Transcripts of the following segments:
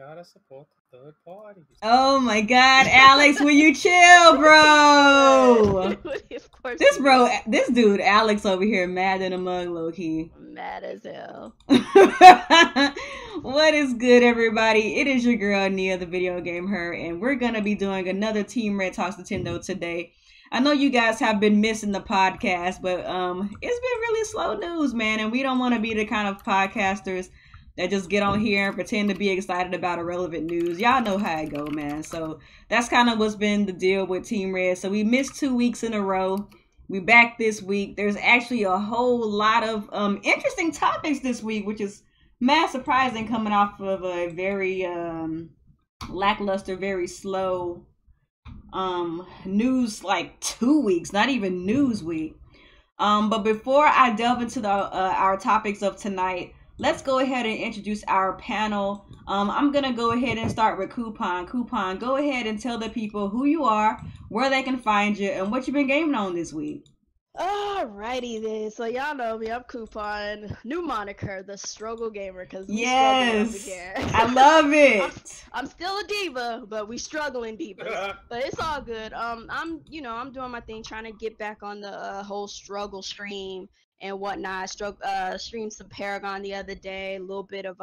gotta support the third parties. Oh my God, Alex, will you chill, bro? Of course. This dude, Alex over here, mad in a mug, low key. Mad as hell. What is good, everybody? It is your girl Nia, the video game her, and we're gonna be doing another Team Red Talks Nintendo today. I know you guys have been missing the podcast, but it's been really slow news, man, and we don't want to be the kind of podcasters that just get on here and pretend to be excited about irrelevant news. Y'all know how it go, man. So that's kind of what's been the deal with Team Red. So we missed 2 weeks in a row. We back this week. There's actually a whole lot of interesting topics this week, which is mad surprising coming off of a very lackluster, very slow news, like 2 weeks, not even news week. But before I delve into our topics of tonight, let's go ahead and introduce our panel. I'm gonna go ahead and start with Kuuppon. Kuuppon, go ahead and tell the people who you are, where they can find you, and what you've been gaming on this week. Alrighty then. So y'all know me. I'm Kuuppon. New moniker, the Struggle Gamer, because yes, I love it. I'm still a diva, but we struggling divas. But it's all good. I'm doing my thing, trying to get back on the whole struggle stream and whatnot. Streamed some Paragon the other day. A little bit of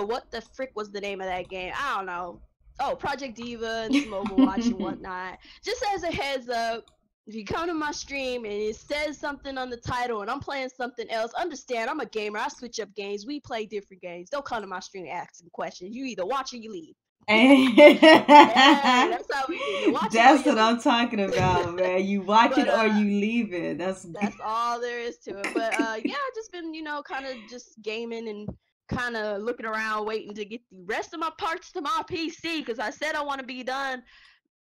what the frick was the name of that game? I don't know. Oh, Project Diva and some Overwatch and whatnot. Just as a heads up, if you come to my stream and it says something on the title and I'm playing something else, understand I'm a gamer. I switch up games. We play different games. Don't come to my stream asking questions. You either watch or you leave. Yeah, that's how we do. That's what I'm talking about, man. You watch it or you leave it. That's all there is to it. But yeah, I just been kind of just gaming and kind of looking around, waiting to get the rest of my parts to my PC because I said I want to be done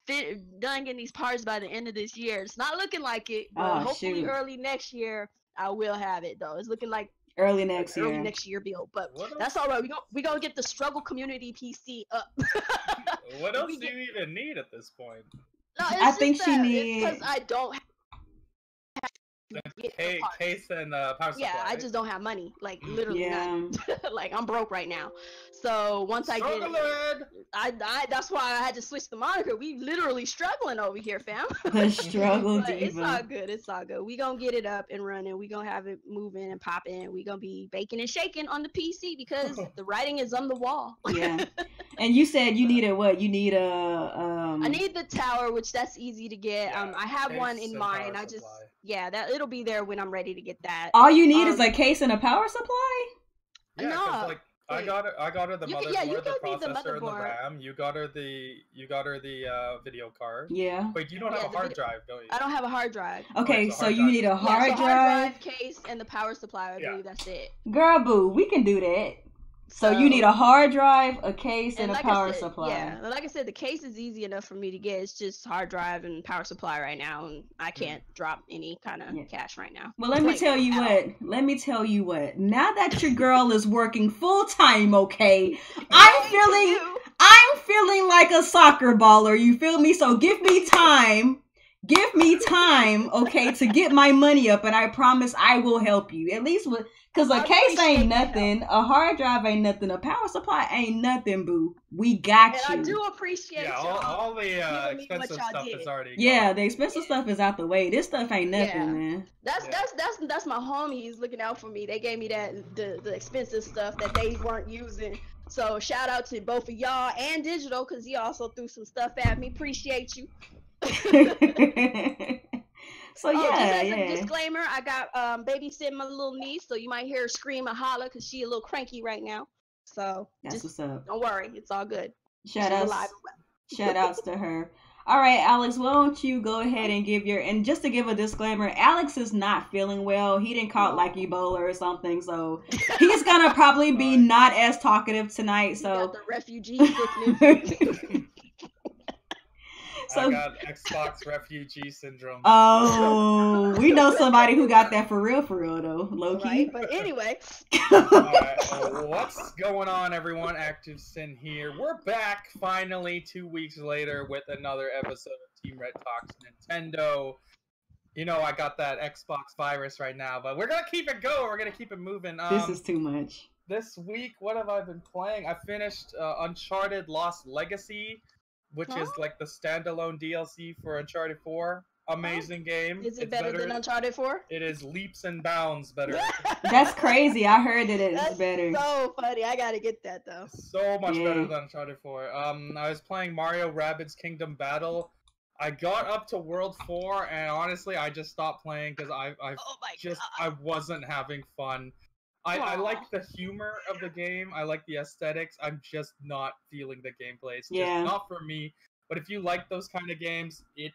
getting these parts by the end of this year. It's not looking like it, but hopefully early next year I will have it though. It's looking like early next year build, but that's all right. We gonna get the struggle community PC up. What else do you even need at this point? No, I think she needs because I don't have case and power supply. Yeah, I just don't have money, like literally none. Like I'm broke right now. So once I get it, I that's why I had to switch the moniker. We literally struggling over here, fam. The struggle diva. It's all good. It's all good. We gonna get it up and running. We gonna have it moving and popping. We gonna be baking and shaking on the PC because the writing is on the wall. Yeah. And you said you needed what? You need I need the tower, which that's easy to get. I have one in mind. I just that it'll be there when I'm ready to get that. All you need is a case and a power supply? Yeah, no. I got her the motherboard, the processor, and the RAM. You got her the video card. Yeah. Wait, you don't have a hard drive, don't you? I don't have a hard drive. Okay, so you need a hard drive, case, and the power supply. I believe that's it. Girl, boo, we can do that. So you need a hard drive, a case, and a power supply. Yeah, like I said, the case is easy enough for me to get. It's just hard drive and power supply right now, and I can't drop any kind of cash right now. Well, let me tell you what. Now that your girl is working full time, okay, I'm feeling like a soccer baller. You feel me? So give me time. Give me time, okay, to get my money up, and I promise I will help you. At least because a case ain't nothing, a hard drive ain't nothing, a power supply ain't nothing, boo. We got you. And I do appreciate all the expensive stuff is already gone. Yeah, the expensive stuff is out the way. This stuff ain't nothing, man. That's my homies looking out for me. They gave me the expensive stuff that they weren't using. So shout out to both of y'all and Digital because he also threw some stuff at me. Appreciate you. So just as a disclaimer, I got babysitting my little niece, so you might hear her scream and holler because she a little cranky right now. So that's what's up. Don't worry, it's all good. Shout outs to her. All right, Alex, why don't you go ahead and and just to give a disclaimer, Alex is not feeling well. He didn't caught like Ebola or something, so he's gonna probably be not as talkative tonight. So got the refugee sickness. So, I got Xbox refugee syndrome. Oh, we know somebody who got that for real though, low key. Right, but anyway. Alright, what's going on, everyone? Active Sin here. We're back finally 2 weeks later with another episode of Team Red Talks Nintendo. You know, I got that Xbox virus right now, but we're gonna keep it going. We're gonna keep it moving. This is too much. this week, what have I been playing? I finished Uncharted Lost Legacy, which is like the standalone DLC for Uncharted 4. Amazing game. Is it better than Uncharted 4? It is leaps and bounds better. That's crazy. I heard that it's better. So funny. I gotta get that though. So much better than Uncharted 4. I was playing Mario Rabbids Kingdom Battle. I got up to World 4, and honestly, I just stopped playing because I wasn't having fun. I like the humor of the game. I like the aesthetics. I'm just not feeling the gameplay. It's just not for me. But if you like those kind of games, it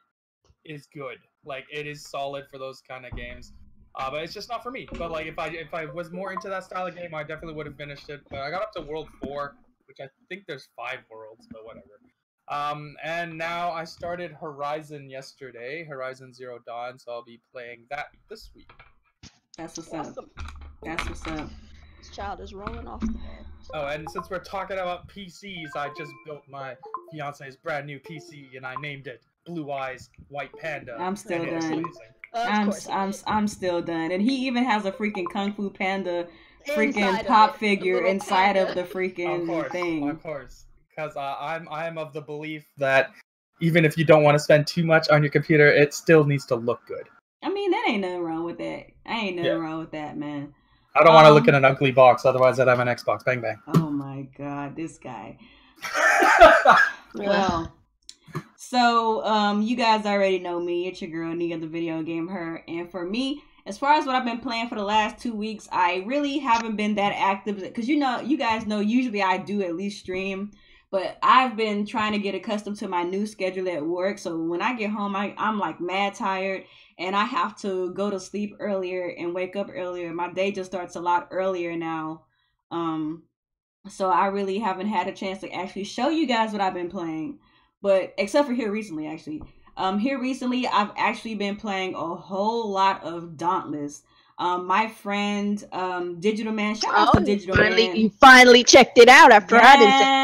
is good. Like, it is solid for those kind of games. But it's just not for me. But like, if I was more into that style of game, I definitely would have finished it. But I got up to World 4, which I think there's 5 worlds, but whatever. And now I started Horizon yesterday, Horizon Zero Dawn, so I'll be playing that this week. That's what's up. That's what's up. This child is rolling off the bed. Oh, and since we're talking about PCs, I just built my fiance's brand new PC, and I named it Blue Eyes White Panda. I'm still done. I'm still done. And he even has a freaking Kung Fu Panda freaking pop figure inside of the freaking thing. Of course. Because I'm of the belief that even if you don't want to spend too much on your computer, it still needs to look good. I mean, that ain't nothing wrong with that. Ain't nothing wrong with that, man. I don't want to look at an ugly box, otherwise I'd have an Xbox. Bang, bang. Oh my god, this guy. Well, so, you guys already know me. It's your girl, Nia, the video game her. And for me, as far as what I've been playing for the last 2 weeks, I really haven't been that active. Because, you guys know, usually I do at least stream. But I've been trying to get accustomed to my new schedule at work. So when I get home, I'm like mad tired. And I have to go to sleep earlier and wake up earlier. My day just starts a lot earlier now. So I really haven't had a chance to actually show you guys what I've been playing. But except for here recently, actually. Here recently, I've actually been playing a whole lot of Dauntless. My friend, Digital Man, shout out to Digital Man. You finally checked it out after I didn't check it.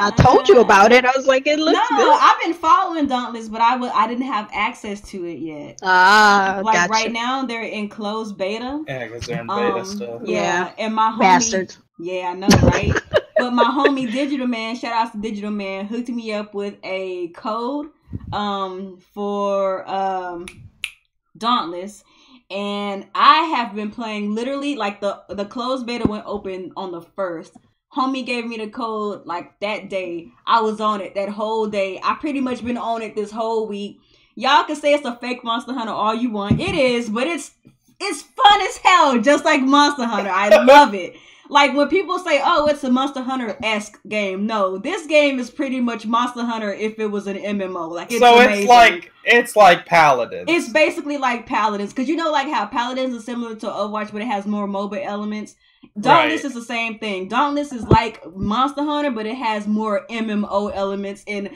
I told you about it. I was like, it looks good. No, I've been following Dauntless, but I didn't have access to it yet. Gotcha. Right now, they're in closed beta. Yeah, because they're in beta still. Yeah, and my homie, bastard. Yeah, I know, right? But my homie Digital Man, shout out to Digital Man, hooked me up with a code for Dauntless. And I have been playing literally like the closed beta went open on the 1st. Homie gave me the code like that day. I was on it that whole day. I pretty much been on it this whole week. Y'all can say it's a fake Monster Hunter all you want. It is, but it's fun as hell, just like Monster Hunter. I love it. Like when people say, oh, it's a Monster Hunter-esque game. No, this game is pretty much Monster Hunter if it was an MMO. Like it's amazing. It's like Paladins. It's basically like Paladins. Because you know like how Paladins is similar to Overwatch, but it has more MOBA elements. Dauntless is the same thing. Dauntless is like Monster Hunter, but it has more MMO elements. And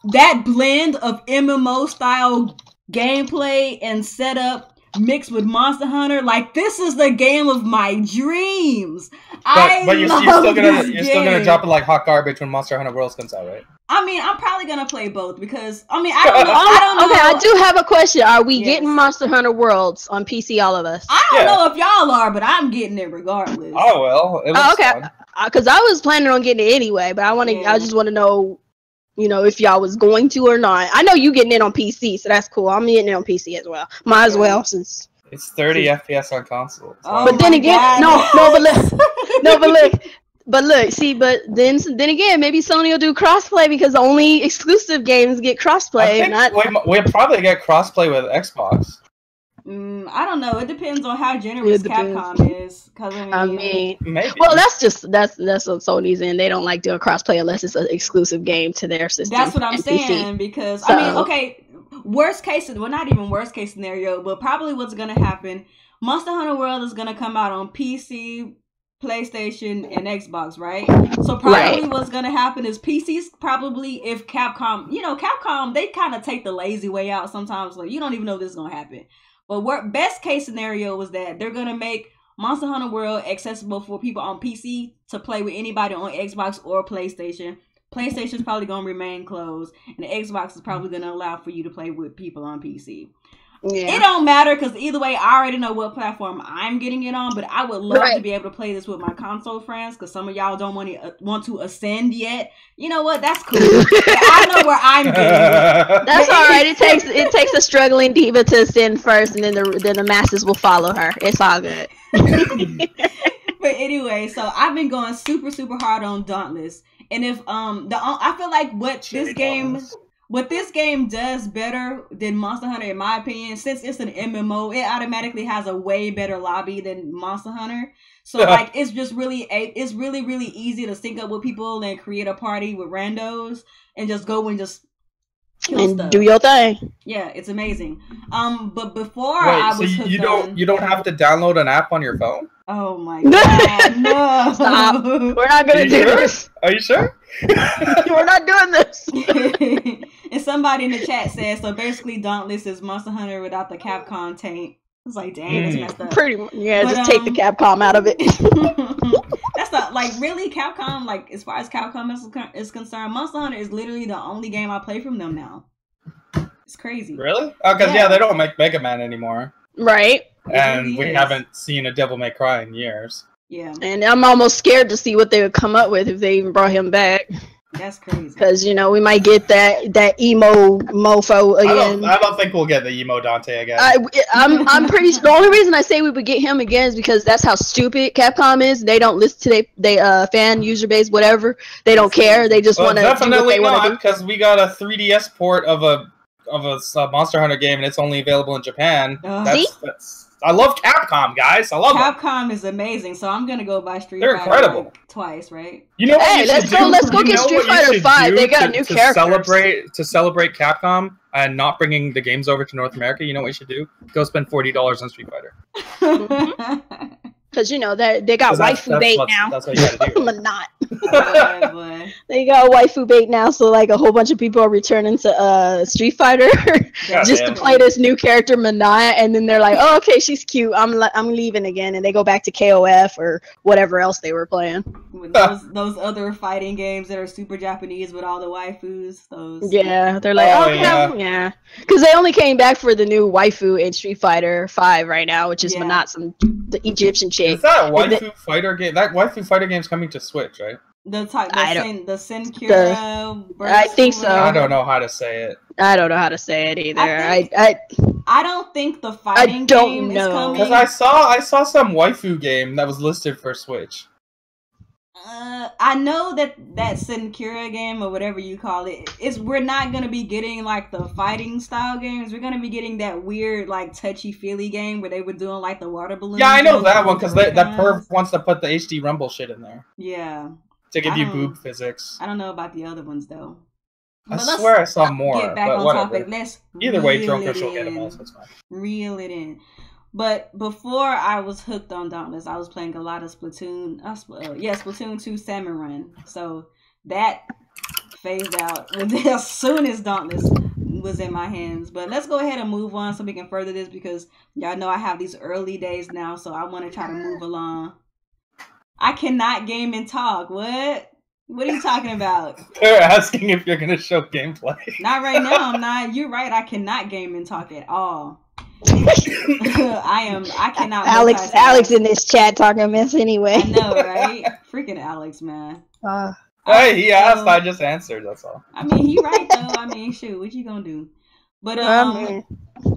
that blend of MMO style gameplay and setup mixed with Monster Hunter, like this is the game of my dreams. But you're still gonna drop it like hot garbage when Monster Hunter Worlds comes out, right? I mean, I'm probably gonna play both because I don't know. Okay, I do have a question. Are we getting Monster Hunter Worlds on PC, all of us? I don't know if y'all are, but I'm getting it regardless. Oh well, it was fun. Because I was planning on getting it anyway, but I just want to know, if y'all was going to or not. I know you getting it on PC, so that's cool. I'm getting it on PC as well. Might as well, since it's 30 FPS on console. But then again, but then again, maybe Sony will do crossplay because only exclusive games get crossplay. We'll probably get crossplay with Xbox. I don't know. It depends on how generous Capcom is. Cause I mean, maybe. Well, that's what Sony's in. They don't like doing crossplay unless it's an exclusive game to their system. That's what I'm saying. Because I mean, okay, worst case, well, not even worst case scenario, but probably what's gonna happen. Monster Hunter World is gonna come out on PC, PlayStation, and Xbox, right? So probably what's gonna happen is PCs probably, if Capcom, Capcom, they kind of take the lazy way out sometimes. Like you don't even know this is gonna happen. But best case scenario was that they're going to make Monster Hunter World accessible for people on PC to play with anybody on Xbox or PlayStation. PlayStation's probably going to remain closed, and the Xbox is probably going to allow for you to play with people on PC. It don't matter because either way, I already know what platform I'm getting it on. But I would love to be able to play this with my console friends because some of y'all don't want to ascend yet. You know what? That's cool. I know where I'm getting it. That's all right. It takes a struggling diva to ascend first, and then the masses will follow her. It's all good. But anyway, so I've been going super hard on Dauntless, and if I feel like what this game does better than Monster Hunter, in my opinion, since it's an MMO, it automatically has a way better lobby than Monster Hunter. So like, it's really easy to sync up with people and create a party with randos and just go and just kill stuff. Do your thing. Yeah, it's amazing. But before I was you don't have to download an app on your phone? Oh my god, no. Stop. We're not gonna do this. Are you sure? We're not doing this. And somebody in the chat says, so basically Dauntless is Monster Hunter without the Capcom taint. It's like, dang, that's messed up. Pretty much, yeah, but, just take the Capcom out of it. That's not, like, really, Capcom, like, as far as Capcom is concerned, Monster Hunter is literally the only game I play from them now. It's crazy. Really? Oh, because, yeah, they don't make Mega Man anymore. Right. And we haven't seen a Devil May Cry in years. Yeah. And I'm almost scared to see what they would come up with if they even brought him back. That's crazy. Because, you know, we might get that emo mofo again. I don't think we'll get the emo Dante again. I'm pretty sure. The only reason I say we would get him again is because that's how stupid Capcom is. They don't listen to they fan user base, whatever. They don't care. They just want to do what they want to do. Because we got a 3DS port of a Monster Hunter game, and it's only available in Japan. I love Capcom, guys. I love Capcom is amazing, so I'm gonna go buy Street Fighter. They're incredible. Like, twice, right? You know what? Hey, let's go get Street Fighter 5. They got new characters. To celebrate Capcom and not bringing the games over to North America, you know what we should do? Go spend $40 on Street Fighter. Because, you know, they got waifu bait now. That's what you gotta do. Not. They got waifu bait now, so like a whole bunch of people are returning to Street Fighter just to play this new character Manaya, and then they're like, "Oh, okay, she's cute. I'm leaving again," and they go back to KOF or whatever else they were playing. Those other fighting games that are super Japanese with all the waifus. Yeah, they're like, yeah, because they only came back for the new waifu in Street Fighter 5 right now, which is Manat, the Egyptian chick. Is that a waifu fighter game? That waifu fighter game's coming to Switch, right? The Senkura. I think so. I don't know how to say it. I don't know how to say it either. I don't think the fighting game is coming. Because I saw some waifu game that was listed for Switch. I know that Senkura game or whatever you call it we're not gonna be getting like the fighting style games. We're gonna be getting that weird like touchy feely game where they were doing like the water balloons. Yeah, I know that one because that perv wants to put the HD Rumble shit in there. Yeah. To give you boob physics. I don't know about the other ones though. I swear I saw more. Get back on topic. Let's either way, Drunkish will get them all, so it's fine. Reel it in. But before I was hooked on Dauntless, I was playing a lot of Splatoon. Splatoon 2 Salmon Run. So that phased out as soon as Dauntless was in my hands. But let's go ahead and move on so we can further this because y'all know I have these early days now, so I want to try to move along. I cannot game and talk. What? What are you talking about? They're asking if you're gonna show gameplay. Not right now. I'm not. You're right. I cannot game and talk at all. I cannot. Alex in this chat talking mess anyway. I know, right? Freaking Alex, man. Hey, he asked. I just answered. That's all. I mean, he right though. I mean, shoot, what you gonna do? But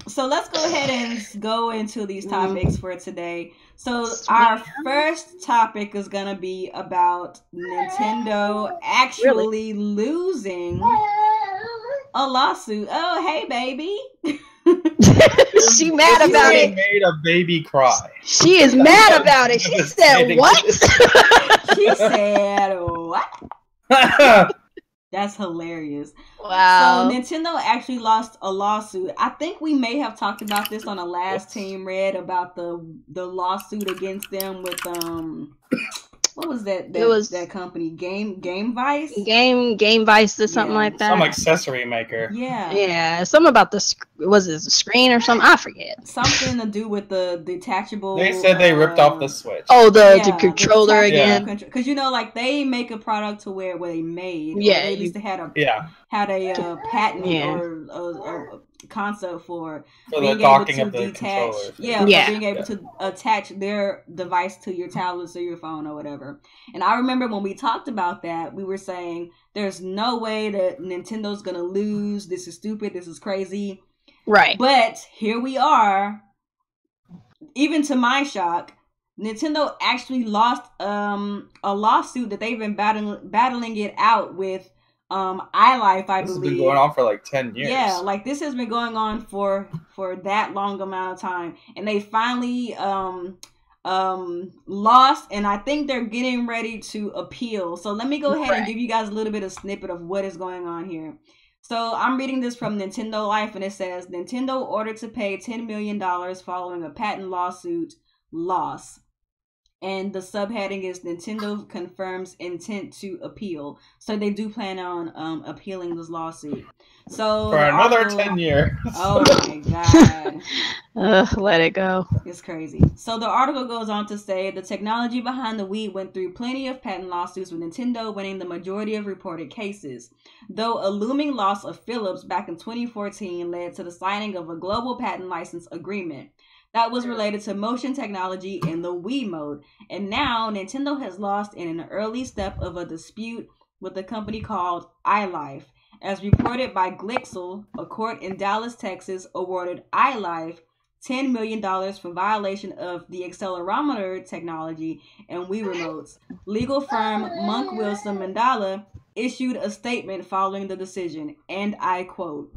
so let's go ahead and go into these topics for today. So our first topic is gonna be about Nintendo actually losing a lawsuit. Oh, hey, baby. She mad about it. Made a baby cry. She is mad about it. She said what? She said what? That's hilarious. Wow. So Nintendo actually lost a lawsuit. I think we may have talked about this on the last Team Red about the lawsuit against them with what was that? It was that company, Game Vice. Game Vice or something like that. Some accessory maker. Yeah. Something about was it the screen or something? I forget. Something to do with the detachable. They said they ripped off the Switch. Oh, the controller again. Because you know, like they make a product to where they made. Yeah. They used to had a patent or concept for the being able docking to of the detach, controller. for being able to attach their device to your tablets or your phone or whatever. And I remember when we talked about that, we were saying there's no way that Nintendo's gonna lose. This is stupid. This is crazy. Right. But here we are. Even to my shock, Nintendo actually lost a lawsuit that they've been battling it out with iLife, I believe. This has been going on for like 10 years. Yeah, like this has been going on for that long amount of time, and they finally lost, and I think they're getting ready to appeal. So let me go ahead and give you guys a little bit of snippet of what is going on here. So I'm reading this from Nintendo Life, and it says Nintendo ordered to pay $10 million following a patent lawsuit loss. And the subheading is Nintendo confirms intent to appeal. So they do plan on appealing this lawsuit. So for another 10 years. Oh my god. Let it go. It's crazy. So the article goes on to say the technology behind the Wii went through plenty of patent lawsuits, with Nintendo winning the majority of reported cases. Though a looming loss of Philips back in 2014 led to the signing of a global patent license agreement that was related to motion technology in the Wiimote. And now Nintendo has lost in an early step of a dispute with a company called iLife. As reported by Glixel, a court in Dallas, Texas, awarded iLife $10 million for violation of the accelerometer technology and Wii remotes. Legal firm Monk Wilson Mandala issued a statement following the decision, and I quote,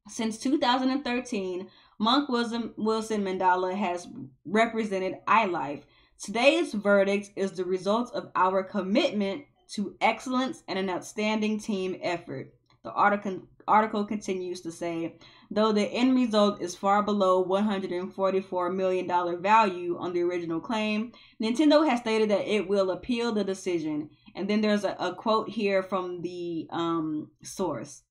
"Since 2013, Monk Wilson Mandala has represented iLife. Today's verdict is the result of our commitment to excellence and an outstanding team effort." The article continues to say, though the end result is far below $144 million value on the original claim, Nintendo has stated that it will appeal the decision. And then there's a quote here from the source.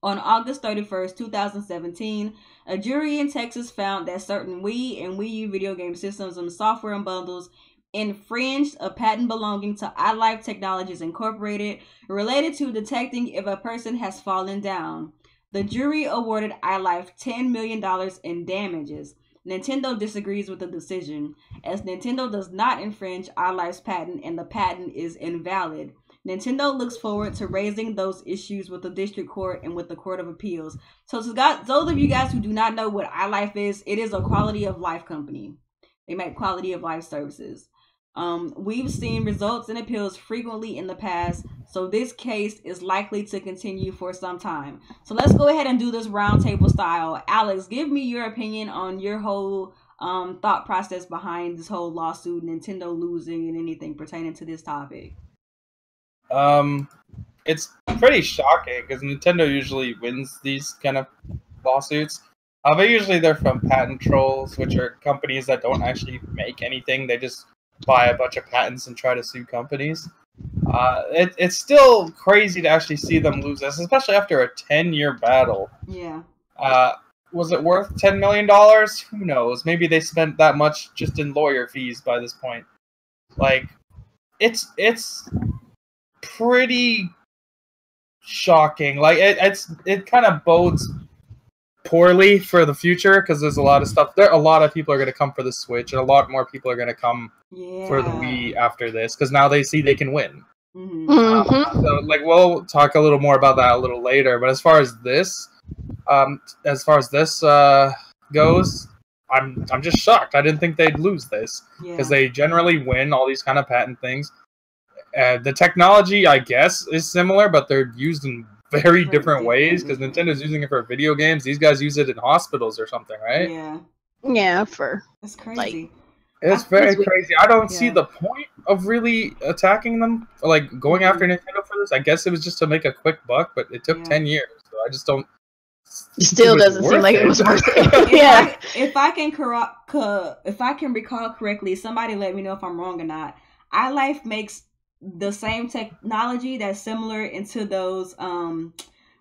On August 31st, 2017, a jury in Texas found that certain Wii and Wii U video game systems and software and bundles infringed a patent belonging to iLife Technologies Incorporated related to detecting if a person has fallen down. The jury awarded iLife $10 million in damages. Nintendo disagrees with the decision, as Nintendo does not infringe iLife's patent and the patent is invalid. Nintendo looks forward to raising those issues with the district court and with the Court of Appeals. So to those of you guys who do not know what iLife is, it is a quality of life company. They make quality of life services. We've seen results in appeals frequently in the past, so this case is likely to continue for some time. So let's go ahead and do this roundtable style. Alex, give me your opinion on your whole thought process behind this whole lawsuit, Nintendo losing, and anything pertaining to this topic. It's pretty shocking because Nintendo usually wins these kind of lawsuits. But usually they're from patent trolls, which are companies that don't actually make anything. They just buy a bunch of patents and try to sue companies. It's still crazy to actually see them lose this, especially after a 10-year battle. Yeah. Was it worth $10 million? Who knows? Maybe they spent that much just in lawyer fees by this point. Like, it's pretty shocking. Like, it kind of bodes poorly for the future because there's a lot of stuff. A lot of people are going to come for the Switch, and a lot more people are going to come for the Wii after this because now they see they can win. Mm-hmm. So, like, we'll talk a little more about that a little later. But as far as this goes, I'm just shocked. I didn't think they'd lose this because they generally win all these kind of patent things. The technology, I guess, is similar, but they're used in very different ways because Nintendo's using it for video games. These guys use it in hospitals or something, right? Yeah. Yeah, It's crazy. Like, it's very crazy. I don't see the point of really attacking them, like going after Nintendo for this. I guess it was just to make a quick buck, but it took 10 years, so I just don't. Still doesn't seem like it was worth it. If I can recall correctly, somebody let me know if I'm wrong or not. iLife makes the same technology that's similar into those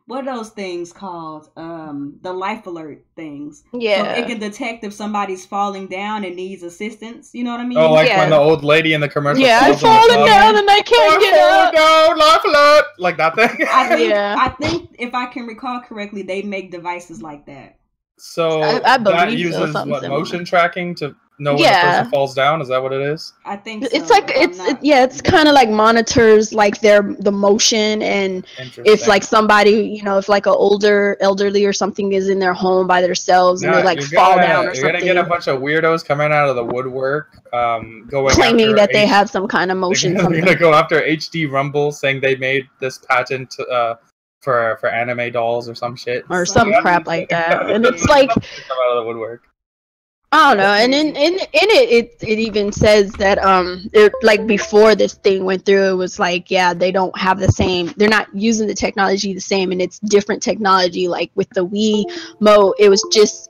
what are those things called? The life alert things. Yeah. So it can detect if somebody's falling down and needs assistance. You know what I mean? Oh, like when the old lady in the commercial. Yeah, I'm falling down and I can't get up. Down, life alert, like that thing. I think if I can recall correctly, they make devices like that. So I believe that uses what similar. Motion tracking to know when the person falls down. Is that what it is? I think so. It's like it's kind of like monitors like the motion, and if like somebody, if like an elderly or something is in their home by themselves and they like fall down or something. You're gonna get a bunch of weirdos coming out of the woodwork, going claiming that they have some kind of motion. They're gonna go after HD Rumble, saying they made this patent for anime dolls or some shit or some crap like that, and it's like come out of the woodwork. I don't know, and in it even says that like before this thing went through, it was like they don't have the same, they're not using the technology the same, and it's different technology. Like with the Wiimote, it was just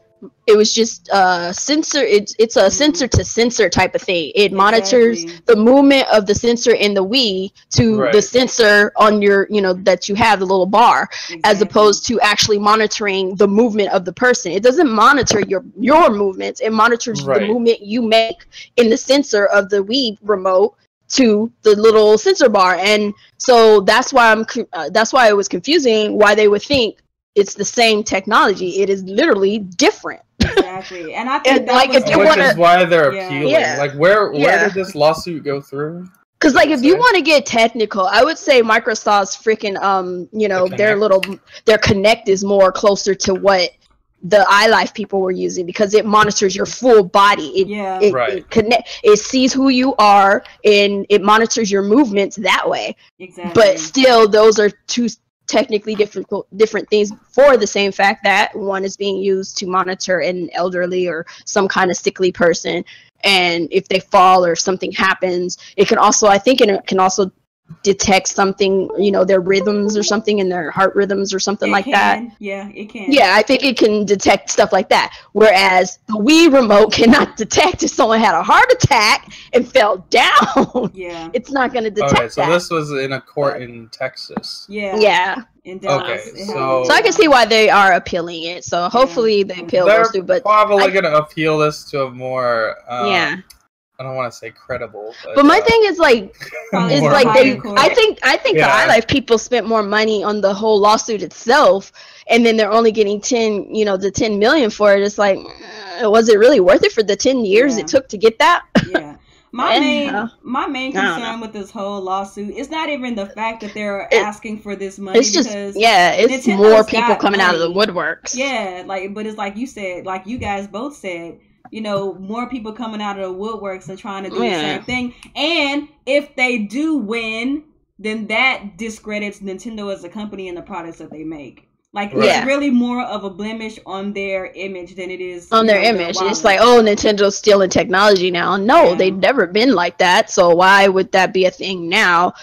sensor. It's a sensor to sensor type of thing. It monitors the movement of the sensor in the Wii to the sensor on your, that you have, the little bar, as opposed to actually monitoring the movement of the person. It doesn't monitor your movements. It monitors the movement you make in the sensor of the Wii remote to the little sensor bar. And so that's why it was confusing why they would think it's the same technology. It is literally different. Exactly. And I think which is why they're appealing. Like where did this lawsuit go through? Because like if you want to get technical, I would say Microsoft's freaking their Kinect is more closer to what the iLife people were using, because it monitors your full body. It sees who you are and it monitors your movements that way. Exactly. But still, those are two technically different things for the same fact that one is being used to monitor an elderly or some kind of sickly person, and if they fall or something happens, it can also, I think it can also detect something, their rhythms or something, in their heart rhythms or something like that. Yeah, it can. Yeah, I think it can detect stuff like that. Whereas the Wii remote cannot detect if someone had a heart attack and fell down. Yeah. It's not going to detect that. Okay, so this was in a court in Texas. Yeah. Yeah. In Dallas. Okay, so I can see why they are appealing it. So hopefully the appeal goes through. But probably going to appeal this to a more I don't want to say credible, but my thing is like, I think the iLife people spent more money on the whole lawsuit itself, and then they're only getting the 10 million for it. It's like, was it really worth it for the 10 years it took to get that? Yeah. My main concern with this whole lawsuit is not even the fact that they're asking for this money. It's just it's more people coming out of the woodworks. Yeah, but it's like you said, like you guys both said. More people coming out of the woodworks and trying to do the same thing. And if they do win, then that discredits Nintendo as a company and the products that they make. Like, it's really more of a blemish on their image than it is on their image. It's like, oh, Nintendo's stealing technology now. No, they've never been like that. So why would that be a thing now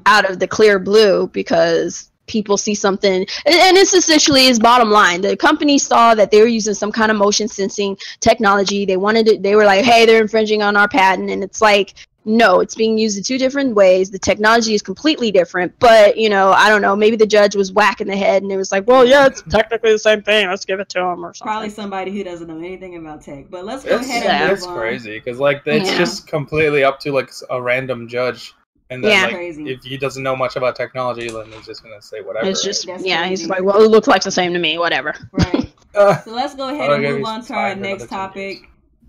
out of the clear blue? Because people see something, and it's essentially his bottom line. The company saw that they were using some kind of motion sensing technology. They wanted it. They were like, hey, they're infringing on our patent. And it's like, no, it's being used in two different ways. The technology is completely different. But, I don't know, maybe the judge was whacking the head and it was like, well, yeah, it's technically the same thing. Let's give it to him or something. Probably somebody who doesn't know anything about tech. But let's go ahead and move on. It's crazy because, like, it's just completely up to, like, a random judge. And then, if he doesn't know much about technology, then he's just going to say whatever. It's just, he's like, well, it looks like the same to me, whatever. Right. So let's go ahead and move on to our next topic.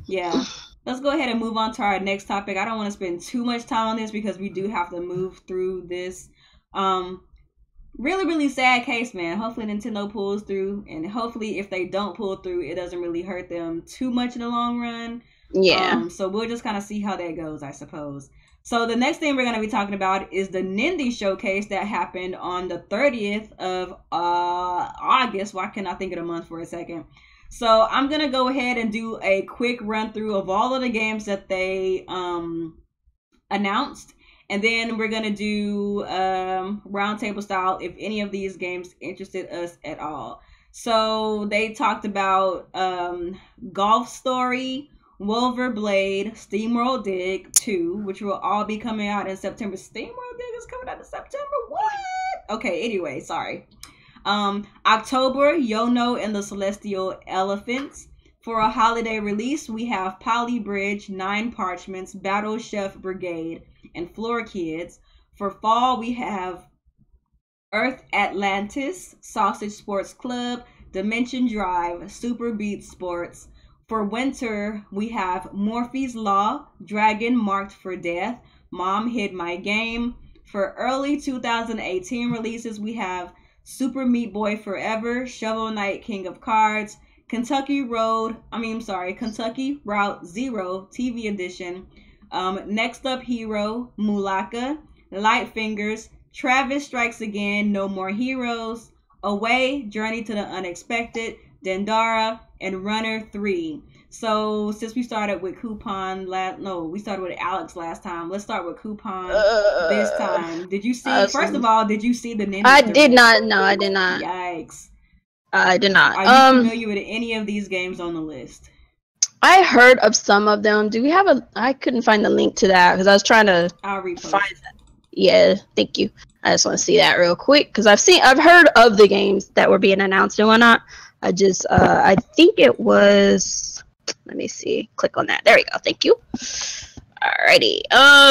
Yeah. Let's go ahead and move on to our next topic. I don't want to spend too much time on this because we do have to move through this. Really, really sad case, man. Hopefully Nintendo pulls through. And hopefully if they don't pull through, it doesn't really hurt them too much in the long run. Yeah. So we'll just kind of see how that goes, I suppose. So the next thing we're going to be talking about is the Nindies showcase that happened on the 30th of August. Why can't I think of the month for a second? So I'm going to go ahead and do a quick run through of all of the games that they announced. And then we're going to do roundtable style if any of these games interested us at all. So they talked about Golf Story, Wolverblade, SteamWorld Dig 2, which will all be coming out in September. SteamWorld Dig is coming out in September? What? Okay, anyway, sorry. October, Yono and the Celestial Elephants. For a holiday release, we have Poly Bridge, 9 Parchments, Battle Chef Brigade, and Floor Kids. For fall, we have Earth Atlantis, Sausage Sports Club, Dimension Drive, Super Beat Sports. For winter, we have Morphe's Law, Dragon Marked for Death, Mom Hid My Game. For early 2018 releases, we have Super Meat Boy Forever, Shovel Knight King of Cards, Kentucky Route Zero TV Edition, Next Up Hero, Mulaka, Light Fingers, Travis Strikes Again, No More Heroes, Away, Journey to the Unexpected, Dendara, and Runner 3. So since we started with Kuuppon we started with Alex last time. Let's start with Kuuppon this time. Did you see? First of all, did you see the Nindies? I did not. No, I did not. Yikes! I did not. Are you familiar with any of these games on the list? I heard of some of them. Do we have a? I couldn't find the link to that because I was trying to find that. Yeah, thank you. I just want to see that real quick because I've heard of the games that were being announced and whatnot. I think it was. Let me see. Click on that. There we go. Thank you. Alrighty.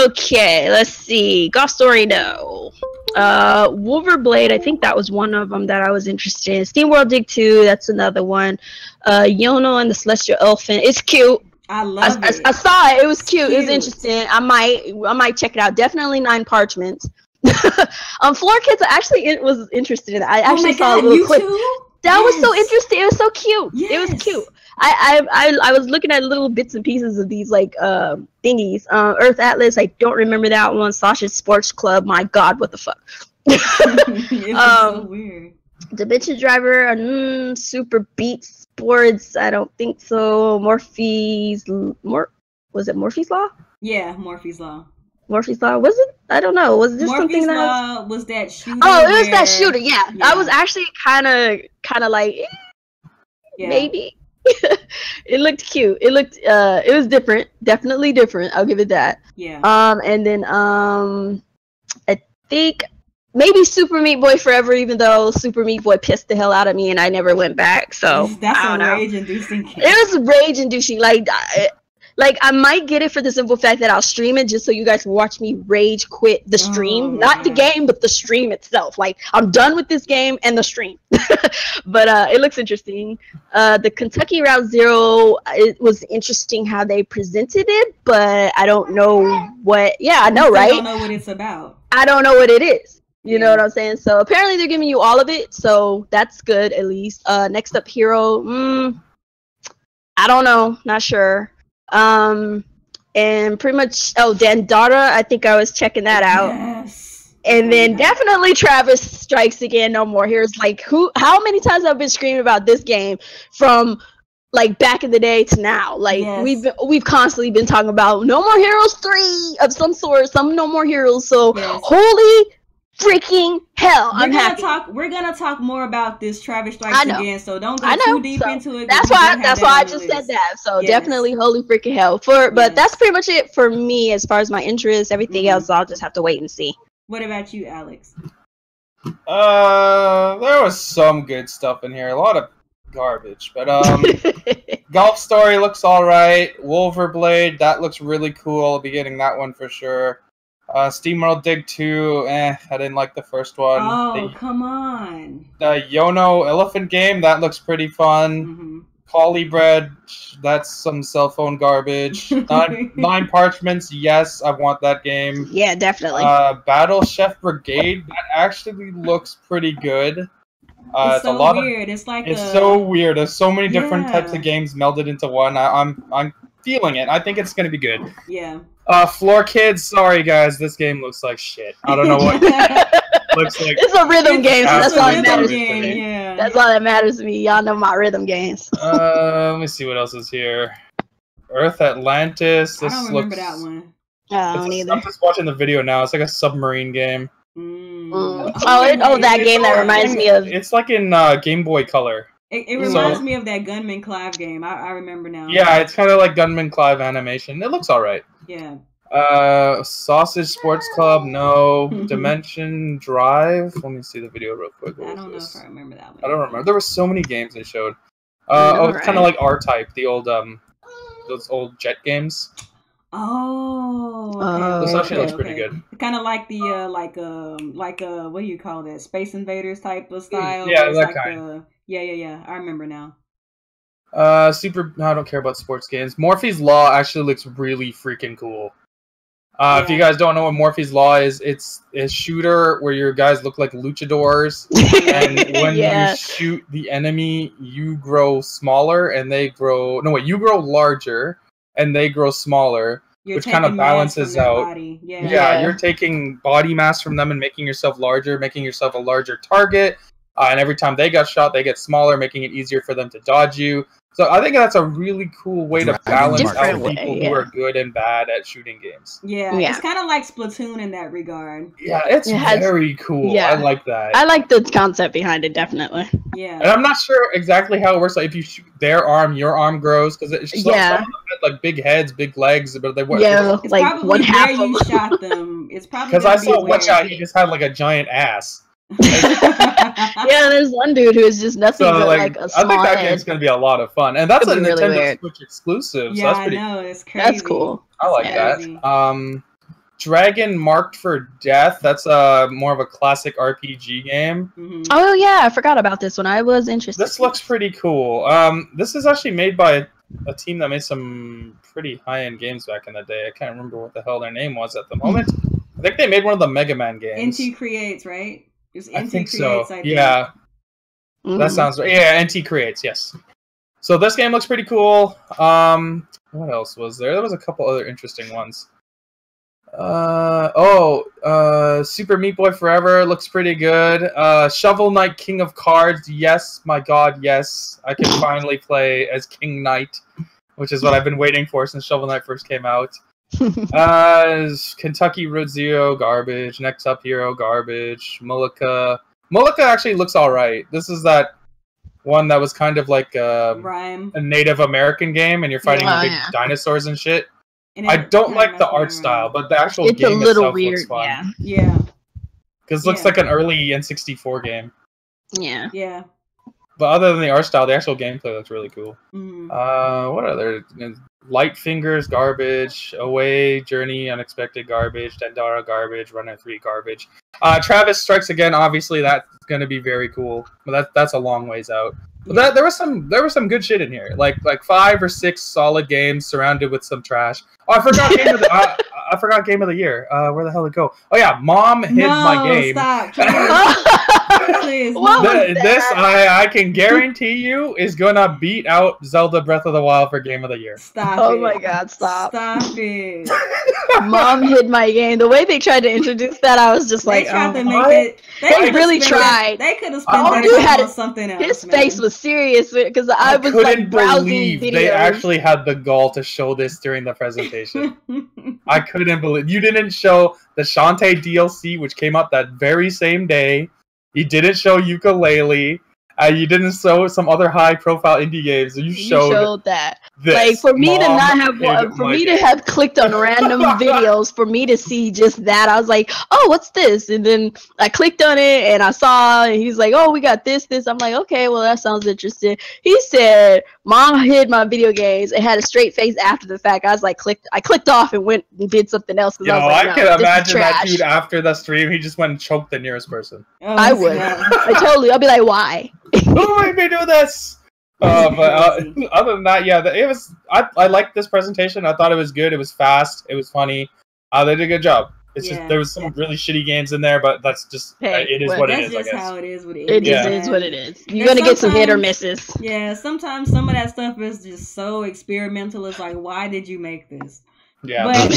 Okay. Let's see. Golf Story. No. Wolverblade. I think that was one of them that I was interested in. SteamWorld Dig 2. That's another one. Yono and the Celestial Elephant. It's cute. I love it. I saw it. It was cute. It was interesting. I might check it out. Definitely 9 Parchments. Floor Kids. It was interested in that. I actually saw a little clip. Too? That was so interesting. It was so cute. Yes. It was cute. I was looking at little bits and pieces of these like thingies. Earth Atlas. I don't remember that one. Sausage Sports Club. My God, what the fuck? It was so weird. Dimension Driver. Super Beat Sports. I don't think so. Was it Morphe's Law? Yeah, Morphe's Law. Morphe's Law, was it? I don't know. Was this Morphe's something Law was that shooter? Oh, it was that shooter. Yeah. I was actually kind of like, maybe. It looked cute. It looked. It was different. Definitely different. I'll give it that. Yeah. And then I think maybe Super Meat Boy Forever, even though Super Meat Boy pissed the hell out of me and I never went back. So that's a rage-inducing game. It was rage-inducing. Like I might get it for the simple fact that I'll stream it just so you guys can watch me rage quit the stream, not the game, but the stream itself. Like I'm done with this game and the stream. But it looks interesting. The Kentucky Route Zero, it was interesting how they presented it, but I don't know what. Yeah, I know, right? I don't know what it's about. I don't know what it is. You know what I'm saying? So apparently they're giving you all of it, so that's good at least. Next Up Hero, I don't know, not sure. And pretty much Dendara, I think I was checking that out. Yes. And then definitely Travis Strikes Again, No More Heroes. Like how many times I've been screaming about this game from like back in the day to now. Like we've constantly been talking about No More Heroes 3 of some sort, some No More Heroes. So holy freaking hell, I'm happy. We're gonna talk more about this Travis Strikes Again, so don't go too deep into it. That's why I just said that. So definitely holy freaking hell. But that's pretty much it for me as far as my interest. Everything else I'll just have to wait and see. What about you, Alex? There was some good stuff in here. A lot of garbage, but Golf Story looks alright. Wolverblade, that looks really cool. I'll be getting that one for sure. SteamWorld Dig 2, I didn't like the first one. Oh, come on. The Yono Elephant game, that looks pretty fun. Polybread, that's some cell phone garbage. 9 Parchments, yes, I want that game. Yeah, definitely. Battle Chef Brigade, that actually looks pretty good. It's so weird. It's so weird. There's so many different types of games melded into one. I'm feeling it. I think it's gonna be good. Yeah. Floor Kids, sorry guys, this game looks like shit. I don't know what looks like. It's a rhythm game, so that's all that matters to me. Yeah. That's all that matters to me. Y'all know my rhythm games. Let me see what else is here. Earth Atlantis. I don't remember that one. I'm just watching the video now. It's like a submarine game. That game that reminds me of. It's like in Game Boy Color. It reminds me of that Gunman Clive game. I remember now. Yeah, it's kind of like Gunman Clive animation. It looks alright. Yeah. Sausage Sports Club, no. Dimension Drive. Let me see the video real quick. I don't know if I remember that one. I don't remember. There were so many games they showed. It's kind of like R-Type, the old those old jet games. Oh, okay. This actually looks pretty good. Kind of like the what do you call that? Space Invaders type of style. Yeah, that kind. Yeah. I remember now. No, I don't care about sports games. Morphe's Law actually looks really freaking cool. If you guys don't know what Morphe's Law is, it's a shooter where your guys look like luchadors, and when you shoot the enemy, you grow smaller and they grow. No, wait, you grow larger and they grow smaller, which kind of balances out. Yeah, you're taking body mass from them and making yourself larger, making yourself a larger target. And every time they got shot, they get smaller, making it easier for them to dodge you. So I think that's a really cool way to balance out people who are good and bad at shooting games. Yeah. It's kind of like Splatoon in that regard. Yeah, it's very cool. Yeah. I like that. I like the concept behind it, definitely. Yeah. And I'm not sure exactly how it works. Like if you shoot their arm, your arm grows because it's some of them had like big heads, big legs, but they weren't. Yeah, it's like one half of you shot them. It's probably because I saw one shot. He just had like a giant ass. Yeah, there's one dude who is just nothing but like a small I think that head. game's gonna be a lot of fun, and that's a Nintendo really Switch exclusive. Yeah, so that's pretty I know, it's crazy. That's cool. I like that. Dragon Marked for Death. That's more of a classic RPG game. Oh yeah, I forgot about this one. I was interested. This looks pretty cool. This is actually made by a team that made some pretty high-end games back in the day. I can't remember what the hell their name was at the moment. I think they made one of the Mega Man games. NT Creates, right? I think so. Yeah. That sounds right. Yeah, NT Creates, yes. So this game looks pretty cool. What else was there? There was a couple other interesting ones. Super Meat Boy Forever looks pretty good. Shovel Knight King of Cards. Yes, my god, yes. I can finally play as King Knight, which is what I've been waiting for since Shovel Knight first came out. Kentucky Road Zero, garbage. Next Up Hero, garbage. Mullica actually looks alright. This is that one that was kind of like a Native American game, and you're fighting big dinosaurs and shit. I don't like the art style, but the actual game itself looks fun. Yeah. Because it looks like an early N64 game. Yeah. But other than the art style, the actual gameplay looks really cool. What other? Light Fingers, garbage. Away, Journey, Unexpected, garbage. Dendara, garbage. Runner 3, garbage. Travis Strikes Again, obviously that's going to be very cool. But that's a long ways out. But there was some good shit in here. Like 5 or 6 solid games surrounded with some trash. Oh, I forgot game of the I forgot game of the year. Where the hell did it go? Oh yeah, Mom hid my game. Stop. Please. This I can guarantee you is gonna beat out Zelda Breath of the Wild for game of the year. Stop. Oh my god, stop. Stop it. Mom hid my game. The way they tried to introduce that, I was just like, they tried to make it. They really tried. They could have spent that on something else. His face was serious because I was like browsing videos. They actually had the gall to show this during the presentation. I couldn't believe you didn't show the Shantae DLC, which came out that very same day. You didn't show Yooka-Laylee. You didn't show some other high-profile indie games. You showed that. This. Like for me to not have to have clicked on random videos for me to see just that, I was like, "Oh, what's this?" And then I clicked on it and I saw, and he's like, "Oh, we got this." I'm like, "Okay, well that sounds interesting." He said, "Mom hid my video games." It had a straight face after the fact. I was like, I clicked off and went and did something else. I was like, I can imagine that dude after the stream. He just went and choked the nearest person. I would. I'll be like, "Why?" Who made me do this? But other than that, yeah, it was. I liked this presentation. I thought it was good. It was fast. It was funny. They did a good job. It's just there was some really shitty games in there, but that's just it is what it is. That's just how it is. It is what it is. You're gonna get some hit or misses. Yeah, sometimes some of that stuff is just so experimental. It's like, why did you make this? Yeah, but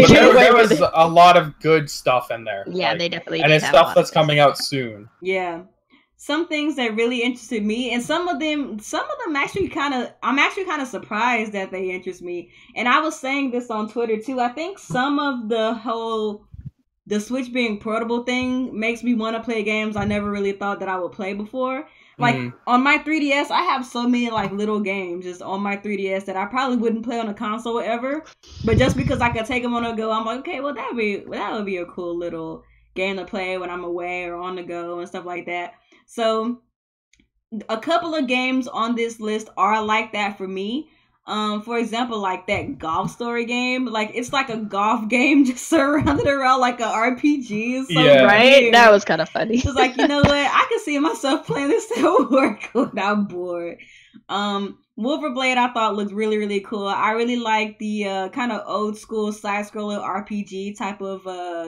there was a lot of good stuff in there. Yeah, they definitely. And it's stuff that's coming out soon. Yeah. Some things that really interested me, and some of them actually I'm actually kind of surprised that they interest me. And I was saying this on Twitter too. I think some of the Switch being portable thing makes me want to play games I never really thought that I would play before. Like on my 3DS, I have so many like little games just on my 3DS that I probably wouldn't play on a console ever. But just because I could take them on the go, I'm like, okay, well that would be a cool little game to play when I'm away or on the go and stuff like that. So a couple of games on this list are like that for me. For example, like that Golf Story game, like it's like a golf game just surrounded around like an RPG. So right? weird. That was kind of funny. It's like, you know what? I can see myself playing this at work when I'm bored. Wolverblade I thought looked really, really cool. I really like the kind of old school side-scroller RPG type of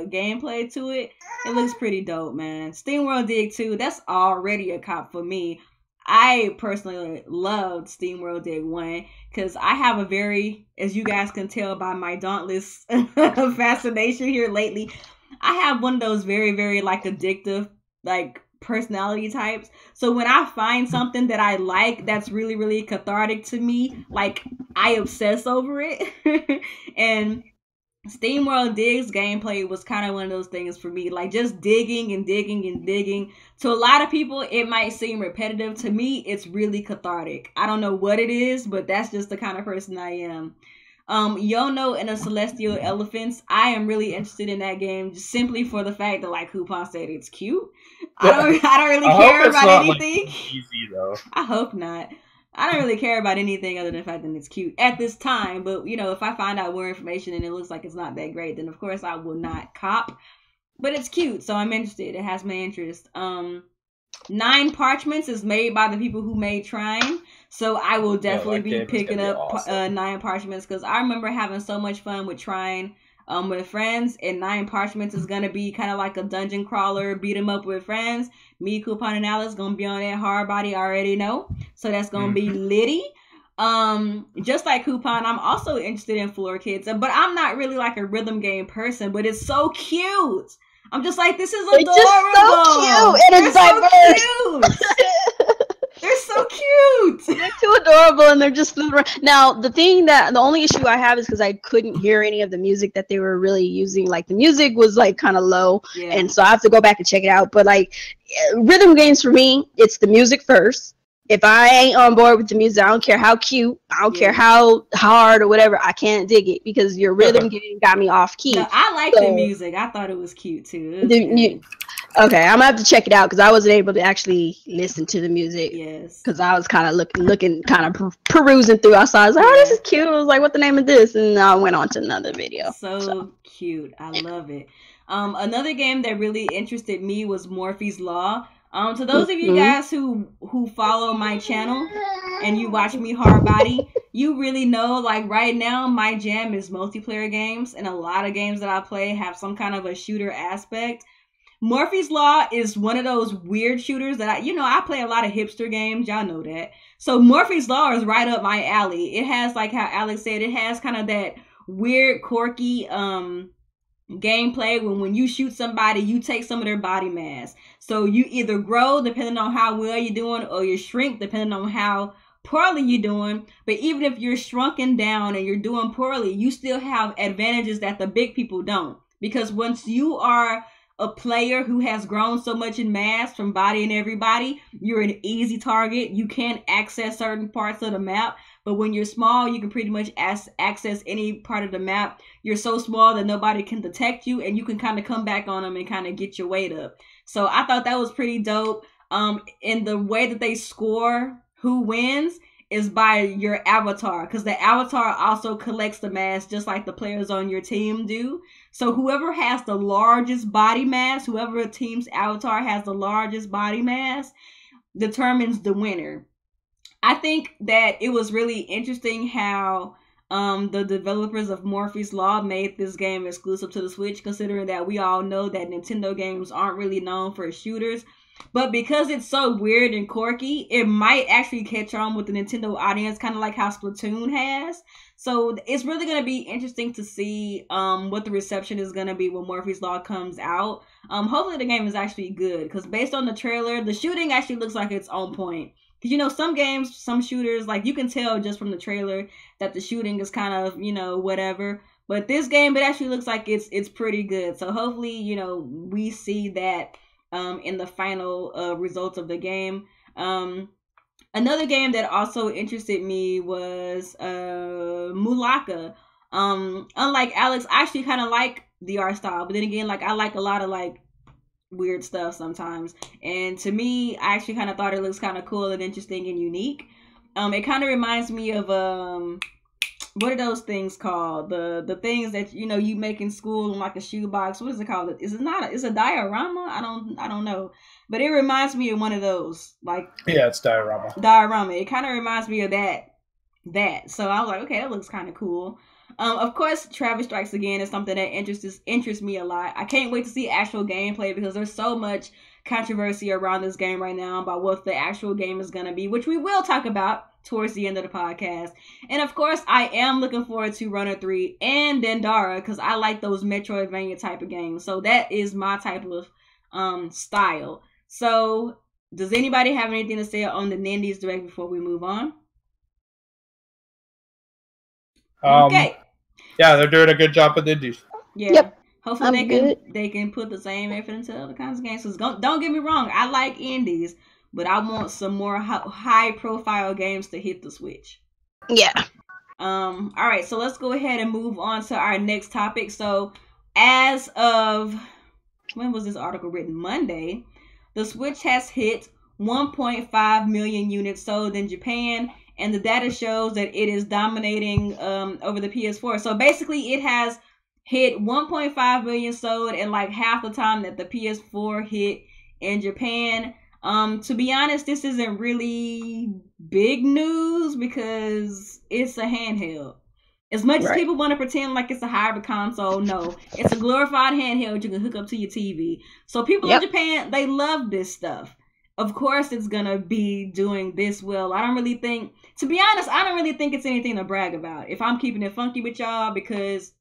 gameplay to it. It looks pretty dope, man. SteamWorld Dig 2, that's already a cop for me. I personally loved SteamWorld Dig 1 because I have a very, as you guys can tell by my dauntless fascination here lately, I have one of those very, very like addictive like personality types. So when I find something that I like that's really, really cathartic to me, like I obsess over it. And SteamWorld Dig's gameplay was kind of one of those things for me, like just digging and digging and digging. To a lot of people, it might seem repetitive. To me, it's really cathartic. I don't know what it is, but that's just the kind of person I am. Yono and the Celestial Elephants, I am really interested in that game just simply for the fact that, like Kuuppon said, it's cute. I don't really care about anything. Like, easy though. I hope not. I don't really care about anything other than the fact that it's cute at this time. But, you know, if I find out more information and it looks like it's not that great, then of course I will not cop. But it's cute, so I'm interested. It has my interest. 9 Parchments is made by the people who made Trine. So I will definitely be picking up awesome. 9 Parchments because I remember having so much fun with Trine with friends. And 9 Parchments is going to be kind of like a dungeon crawler, beat 'em up with friends. Me, Kuuppon, and Alice going to be on that hard body, I already know. So that's going to be litty. Just like Kuuppon, I'm also interested in Floor Kids. But I'm not really like a rhythm game person, but it's so cute. I'm just like, this is adorable. It's just so cute. And it's diverse. So cute. They're so cute. They're too adorable, and they're just flew around. Now, the only issue I have is because I couldn't hear any of the music that they were really using. Like, the music was, like, kind of low, and so I have to go back and check it out. But, like, rhythm games for me, it's the music first. If I ain't on board with the music, I don't care how cute, I don't care how hard or whatever, I can't dig it because your rhythm game got me off key. No, I like the music. I thought it was cute too. Okay, I'm gonna have to check it out because I wasn't able to actually listen to the music. Yes. Because I was kind of looking, kind of perusing through. I saw, I was like, oh, this is cute. I was like, what's the name of this? And I went on to another video. So cute. I love it. Another game that really interested me was Morphe's Law. To those of you guys who follow my channel and you watch me hard body, you really know, like right now, my jam is multiplayer games, and a lot of games that I play have some kind of a shooter aspect. Morphe's Law is one of those weird shooters that I play a lot of hipster games. Y'all know that. So Morphe's Law is right up my alley. It has, like how Alex said, it has kind of that weird, quirky, gameplay when you shoot somebody, you take some of their body mass. So you either grow depending on how well you're doing, or you shrink depending on how poorly you're doing. But even if you're shrunken down and you're doing poorly, you still have advantages that the big people don't. Because once you are a player who has grown so much in mass from body and everybody, you're an easy target. You can't access certain parts of the map. But when you're small, you can pretty much access any part of the map. You're so small that nobody can detect you, and you can kind of come back on them and kind of get your weight up. So I thought that was pretty dope. And the way that they score who wins is by your avatar, because the avatar also collects the mass just like the players on your team do. So whoever has the largest body mass, whoever team's avatar has the largest body mass, determines the winner. I think that it was really interesting how the developers of Morphe's Law made this game exclusive to the Switch, considering that we all know that Nintendo games aren't really known for shooters. But because it's so weird and quirky, it might actually catch on with the Nintendo audience, kind of like how Splatoon has. So it's really going to be interesting to see what the reception is going to be when Morphe's Law comes out. Hopefully the game is actually good, because based on the trailer, the shooting actually looks like it's on point. Because, you know, some games, some shooters, like, you can tell just from the trailer that the shooting is kind of, you know, whatever. But this game, it actually looks like it's pretty good. So hopefully, you know, we see that in the final results of the game. Another game that also interested me was Mulaka. Unlike Alex, I actually kind of like the art style, but then again, like I like a lot of like weird stuff sometimes. And to me, I actually kind of thought it looks kind of cool and interesting and unique. It kind of reminds me of what are those things called? The things that you make in school in like a shoebox. What is it called? Is it not? It's a diorama? I don't know. But it reminds me of one of those. Like yeah, it's diorama. Diorama. It kind of reminds me of that. So I was like, okay, that looks kind of cool. Of course, Travis Strikes Again is something that interests me a lot. I can't wait to see actual gameplay because there's so much controversy around this game right now about what the actual game is going to be, which we will talk about towards the end of the podcast. And of course, I am looking forward to Runner 3 and Dendara because I like those Metroidvania type of games. So that is my type of style. So does anybody have anything to say on the Nindies Direct before we move on? Okay. Yeah, they're doing a good job with Nindies. Yeah. Yep. Hopefully they can put the same effort into other kinds of games. So don't get me wrong, I like indies, but I want some more high profile games to hit the Switch. Yeah. All right, so let's go ahead and move on to our next topic. So as of when was this article written? Monday, the Switch has hit 1.5 million units sold in Japan, and the data shows that it is dominating over the PS4. So basically, it has hit 1.5 million sold in like half the time that the PS4 hit in Japan. To be honest, this isn't really big news because it's a handheld. As much as people want to pretend like it's a hybrid console, no. It's a glorified handheld you can hook up to your TV. So people in Japan, they love this stuff. Of course it's going to be doing this well. I don't really think, to be honest, I don't really think it's anything to brag about. If I'm keeping it funky with y'all, because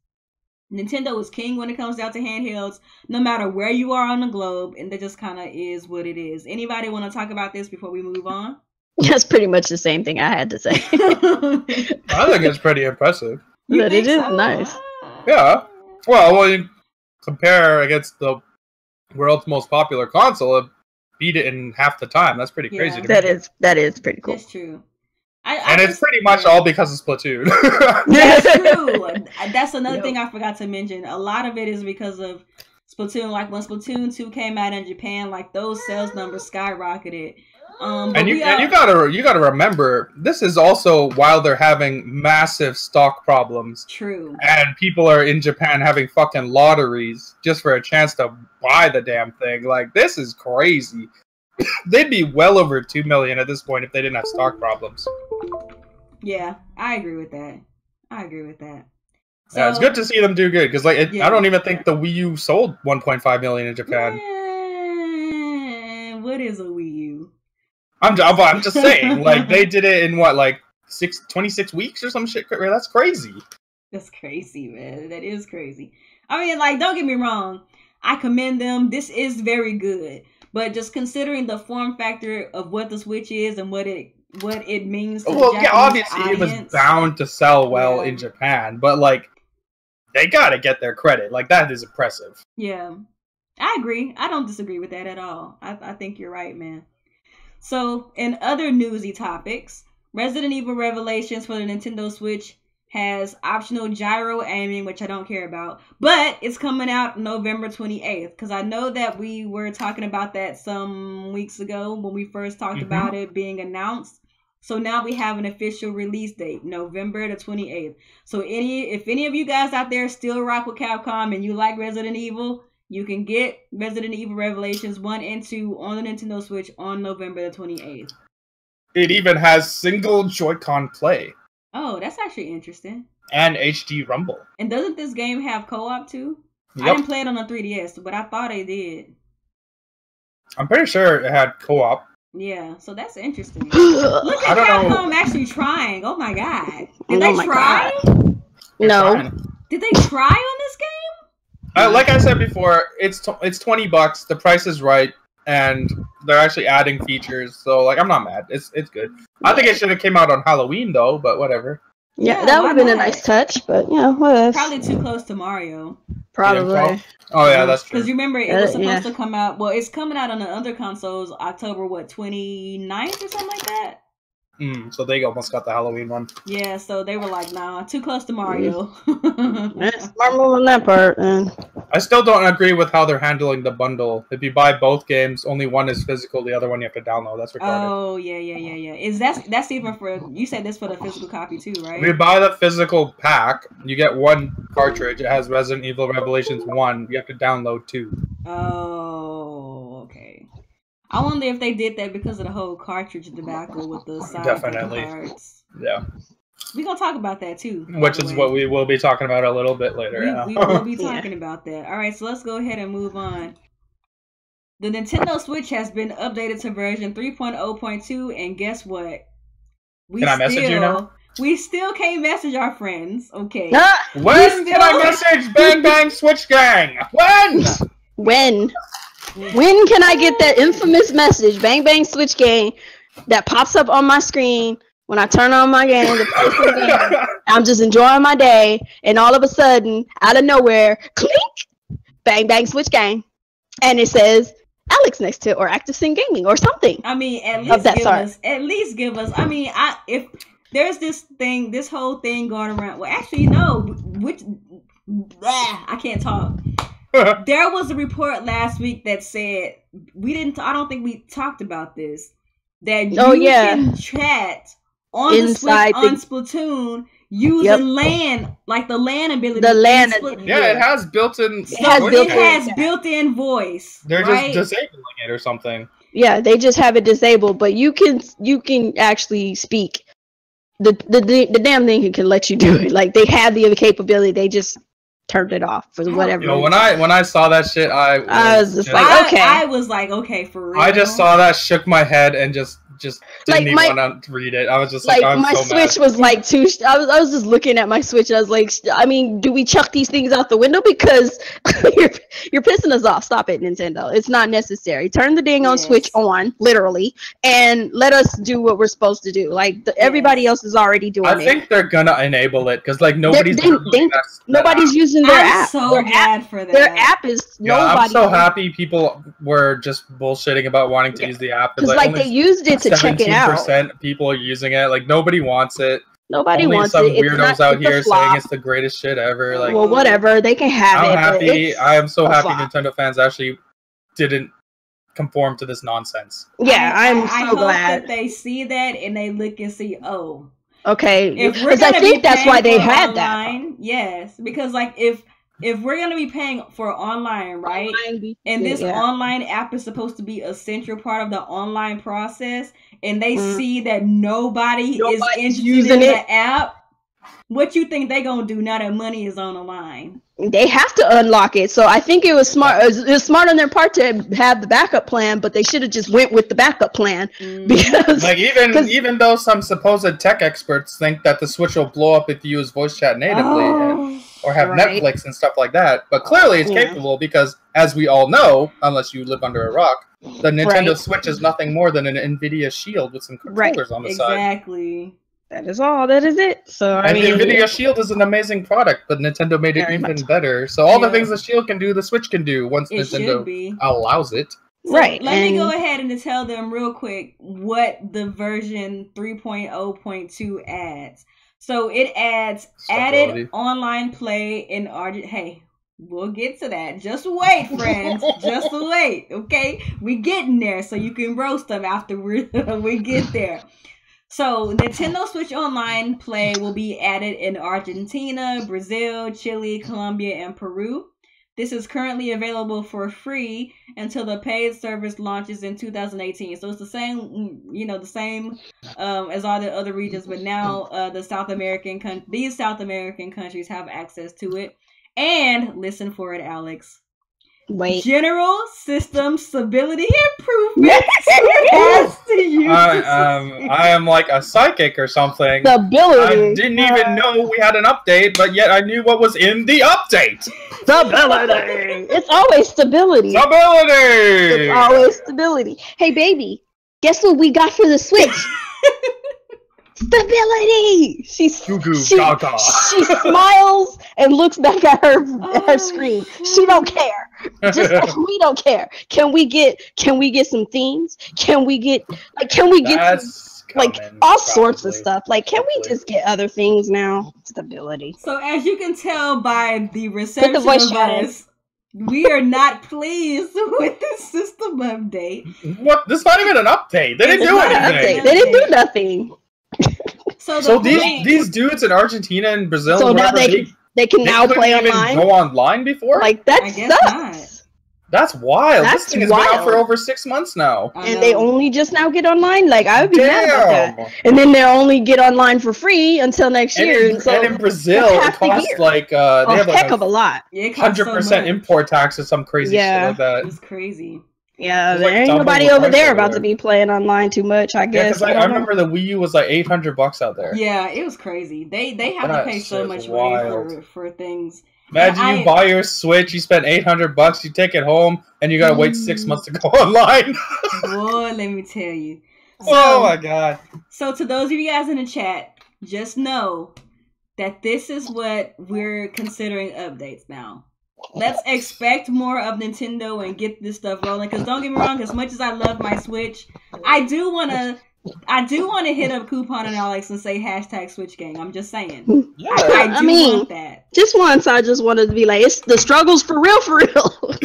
Nintendo is king when it comes down to handhelds, no matter where you are on the globe, and that just kind of is what it is. Anybody want to talk about this before we move on? That's pretty much the same thing I had to say. I think it's pretty impressive. But it is nice. Yeah. Well, when you compare against the world's most popular console, it beat it in half the time. That's pretty crazy. That is pretty cool. That's true. And it's pretty much all because of Splatoon. That's true. That's another thing I forgot to mention. A lot of it is because of Splatoon. Like when Splatoon 2 came out in Japan, like those sales numbers skyrocketed. And you gotta remember, this is also while they're having massive stock problems. True. And people are in Japan having fucking lotteries just for a chance to buy the damn thing. Like, this is crazy. They'd be well over 2 million at this point if they didn't have stock problems. Yeah, I agree with that. So, yeah, it's good to see them do good because, like, I don't even think the Wii U sold 1.5 million in Japan. What is a Wii U? I'm just saying, like, they did it in what, like 26 weeks or some shit. That's crazy. That's crazy, man. That is crazy. I mean, like, don't get me wrong. I commend them. This is very good. But just considering the form factor of what the Switch is and what it means to the Japanese obviously audience, it was bound to sell well in Japan, but like they gotta get their credit. Like, that is impressive. Yeah, I agree. I don't disagree with that at all. I think you're right, man. So, in other newsy topics, Resident Evil Revelations for the Nintendo Switch has optional gyro aiming, which I don't care about, but it's coming out November 28th, because I know that we were talking about that some weeks ago when we first talked about it being announced. So now we have an official release date, November the 28th. So if any of you guys out there still rock with Capcom and you like Resident Evil, you can get Resident Evil Revelations 1 and 2 on the Nintendo Switch on November the 28th. It even has single Joy-Con play. Oh, that's actually interesting. And HD Rumble. And doesn't this game have co-op too? Yep. I didn't play it on the 3DS, but I thought it did. I'm pretty sure it had co-op. Yeah, so that's interesting. Look at Capcom actually trying. Oh my god. Did they try? No. Did they try on this game? Like I said before, it's $20. The price is right, and they're actually adding features. So, like, I'm not mad. It's good. I think it should have came out on Halloween though, but whatever. Yeah, that would have been a nice touch, but yeah, what else? Probably too close to Mario. Probably. Oh yeah, that's true. Because remember, it was supposed to come out. Well, it's coming out on the other consoles October 29th or something like that. So they almost got the Halloween one. Yeah, so they were like, nah, too close to Mario. Smart move on that part. I still don't agree with how they're handling the bundle. If you buy both games, only one is physical, the other one you have to download. That's retarded. Oh, yeah. Is that's even for, you said this for the physical copy too, right? If you buy the physical pack, you get one cartridge. It has Resident Evil Revelations 1. You have to download 2. Oh, okay. I wonder if they did that because of the whole cartridge debacle with the side cards. Yeah. We're going to talk about that too. Which is what we will be talking about a little bit later. We will be talking about that. All right, so let's go ahead and move on. The Nintendo Switch has been updated to version 3.0.2, and guess what? Can I message you now? We still can't message our friends. Okay. When can I message Bang Bang Switch Gang? When can I get that infamous message, Bang Bang Switch Gang, that pops up on my screen when I turn on my game to play some game? I'm just enjoying my day, and all of a sudden, out of nowhere, clink, Bang Bang Switch Gang, and it says Alex next to it, or Active Sim Gaming, or something. I mean, at least give us. I mean, if there's this whole thing going around. Well, actually, no. I can't talk. There was a report last week that said I don't think we talked about this. That you can chat on inside the Switch, on Splatoon using LAN, like the LAN ability. The LAN, it has built-in. It has built-in voice. They're just disabling it or something. Yeah, they just have it disabled, but you can actually speak. The damn thing can let you do it. Like, they have the capability. They just turned it off for whatever. You know, when I saw that shit, I was just like, okay. I was like, okay, for real. I just saw that, shook my head, and just didn't even want to read it. I was just like, my Switch was like I was just looking at my Switch. And I was like, I mean, do we chuck these things out the window because you're pissing us off? Stop it, Nintendo. It's not necessary. Turn the dang on Switch on, literally, and let us do what we're supposed to do. Like everybody else is already doing it. I think they're gonna enable it because like nobody's using their app. I'm so glad for that. Their app is nobody. I'm so happy people were just bullshitting about wanting to use the app because like they used it to check it out. 17% people are using it. Like nobody wants it. Nobody wants some it. Weirdos out here saying it's the greatest shit ever. Like, well, whatever. They can have it. I am so happy Nintendo fans actually didn't conform to this nonsense. Yeah, I'm so glad that they see that and they look and see. Oh, okay. Because I think that's why they had that. Yes, because like if we're going to be paying for online, right? And this online app is supposed to be a central part of the online process, and they see that nobody is interested in the app, what you think they going to do now that money is on the line? They have to unlock it. So I think it was smart. It was smart on their part to have the backup plan, but they should have just went with the backup plan. Because like even though some supposed tech experts think that the Switch will blow up if you use voice chat natively. Or have Netflix and stuff like that. But clearly it's capable because, as we all know, unless you live under a rock, the Nintendo Switch is nothing more than an NVIDIA Shield with some controllers on the side. Exactly. That is all. That is it. So I mean, the NVIDIA Shield is an amazing product, but Nintendo made it even better. So all the things the Shield can do, the Switch can do once Nintendo allows it. So let me go ahead and tell them real quick what the version 3.0.2 adds. So it adds added online play in Hey, we'll get to that. Just wait, friends. Just wait, okay? We getting there, so you can roast them after we get there. So Nintendo Switch Online Play will be added in Argentina, Brazil, Chile, Colombia, and Peru. This is currently available for free until the paid service launches in 2018. So it's the same, as all the other regions, but now these South American countries have access to it. And listen for it, Alex. Wait. General system stability improvements. I am like a psychic or something. Stability. I didn't even know we had an update, but yet I knew what was in the update. Stability. It's always stability. Stability. It's always stability. Hey, baby, guess what we got for the Switch? Stability. She Gaga. she smiles and looks back at her screen. She don't care. Just like we don't care. Can we get some themes? Can we get all sorts of stuff? Like, can we just get other things now? Stability. So as you can tell by the reception of us, we are not pleased with this system update. What? This is not even an update. They didn't do anything. They didn't do nothing. So these dudes in Argentina and Brazil, so now they can now play online. Go online before? Like that sucks. That's wild. This thing has been out for over 6 months now. And they only just now get online? Like, I would be mad about that. And then they'll only get online for free until next year. And in Brazil, it costs like, they have a heck of a lot. 100% import tax or some crazy shit like that. It's crazy. Yeah, there ain't nobody over there about to be playing online too much, I guess. Yeah, because I remember the Wii U was like $800 out there. Yeah, it was crazy. They have to pay so much money for things. Imagine you buy your Switch, you spend $800, you take it home, and you gotta wait 6 months to go online. Boy, let me tell you. Oh my god. So to those of you guys in the chat, just know that this is what we're considering updates now. Let's expect more of Nintendo and get this stuff rolling. Because don't get me wrong, as much as I love my Switch, I do want to hit up Kuuppon and Alex and say #SwitchGang. I'm just saying. Yeah. I mean, want that. Just once, I just wanted to be like, it's the struggle's for real, for real.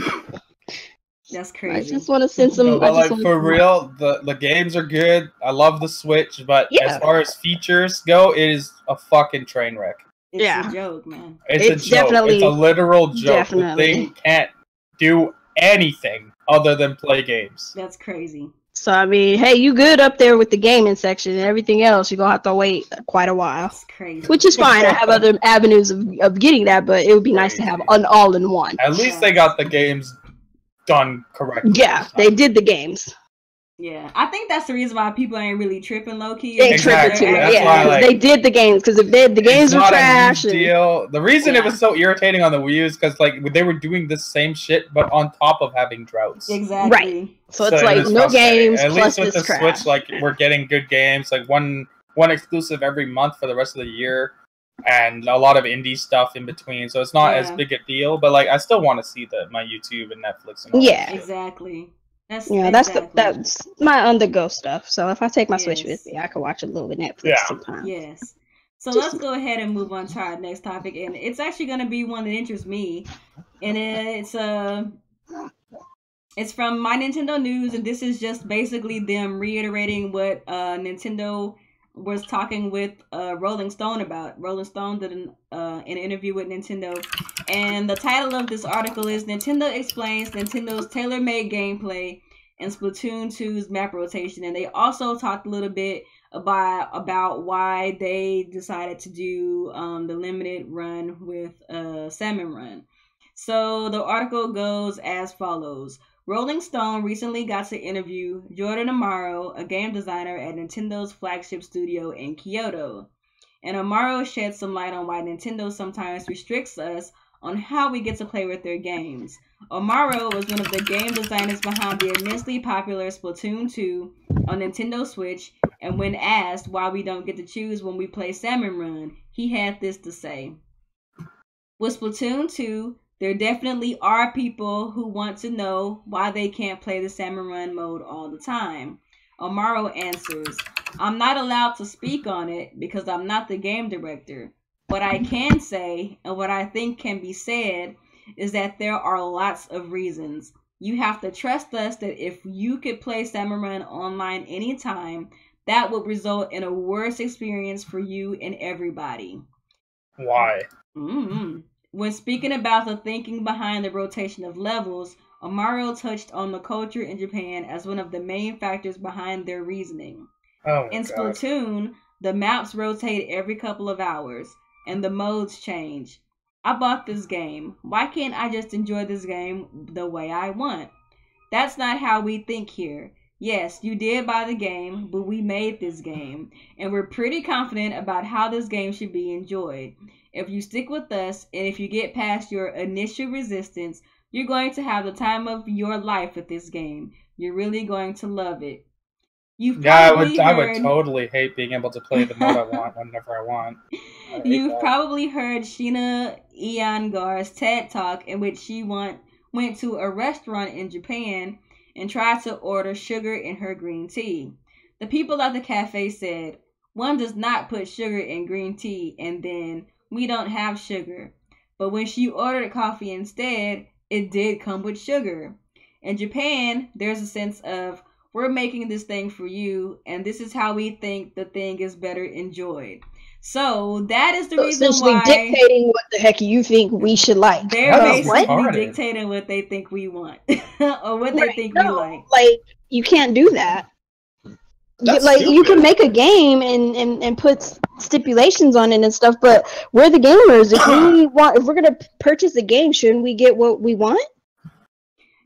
That's crazy. I just want to send some. No, but like for real, the games are good. I love the Switch, but as far as features go, it is a fucking train wreck. It's a joke, man. It's a joke. It's a literal joke. The thing can't do anything other than play games. That's crazy. So, I mean, hey, you good up there with the gaming section and everything else. You're going to have to wait quite a while. That's crazy. Which is fine. I have other avenues of getting that, but it would be nice to have an all-in-one. At least they got the games done correctly. Yeah, they did the games. Yeah, I think that's the reason why people ain't really tripping low-key. They tripping too much. Yeah, they did the games, because if the games were trash. Deal. The reason it was so irritating on the Wii U is because like they were doing the same shit, but on top of having droughts. Exactly. Right. So it's like no games. At plus least with the Switch, like we're getting good games, like one exclusive every month for the rest of the year, and a lot of indie stuff in between. So it's not as big a deal, but like I still want to see my YouTube and Netflix and all that shit. Exactly. That's my on-the-go stuff. So if I take my Switch with me, I can watch a little bit of Netflix sometimes. Yes. So let's go ahead and move on to our next topic, and it's actually going to be one that interests me, and it's from My Nintendo News, and this is just basically them reiterating what Nintendo was talking with Rolling Stone about. Rolling Stone did an interview with Nintendo, and the title of this article is Nintendo Explains Nintendo's Tailor-Made Gameplay and Splatoon 2's Map Rotation. And they also talked a little bit about why they decided to do the limited run with Salmon Run. So the article goes as follows. Rolling Stone recently got to interview Jordan Amaro, a game designer at Nintendo's flagship studio in Kyoto. And Amaro shed some light on why Nintendo sometimes restricts us on how we get to play with their games. Amaro was one of the game designers behind the immensely popular Splatoon 2 on Nintendo Switch, and when asked why we don't get to choose when we play Salmon Run, he had this to say. With Splatoon 2, there definitely are people who want to know why they can't play the Salmon Run mode all the time. Amaro answers, I'm not allowed to speak on it because I'm not the game director. What I can say, and what I think can be said, is that there are lots of reasons. You have to trust us that if you could play Salmon Run online anytime, that would result in a worse experience for you and everybody. Why? When speaking about the thinking behind the rotation of levels, Amaro touched on the culture in Japan as one of the main factors behind their reasoning. In Splatoon, the maps rotate every couple of hours, and the modes change. I bought this game. Why can't I just enjoy this game the way I want? That's not how we think here. Yes, you did buy the game, but we made this game, and we're pretty confident about how this game should be enjoyed. If you stick with us, and if you get past your initial resistance, you're going to have the time of your life with this game. You're really going to love it. You've Yeah, probably I would heard. totally hate being able to play the mode I want whenever I want. You've probably heard Sheena Iyengar's TED Talk in which she went to a restaurant in Japan and tried to order sugar in her green tea. The people at the cafe said, "One does not put sugar in green tea," and then, "We don't have sugar." But when she ordered coffee instead, it did come with sugar. In Japan, there's a sense of, we're making this thing for you, and this is how we think the thing is better enjoyed. So that is the reason why dictating what the heck you think we should like. they're basically dictating what they think we want or what they think we like. Like, you can't do that. Like, you can make a game and put stipulations on it and stuff, but we're the gamers. If we're gonna purchase a game, shouldn't we get what we want?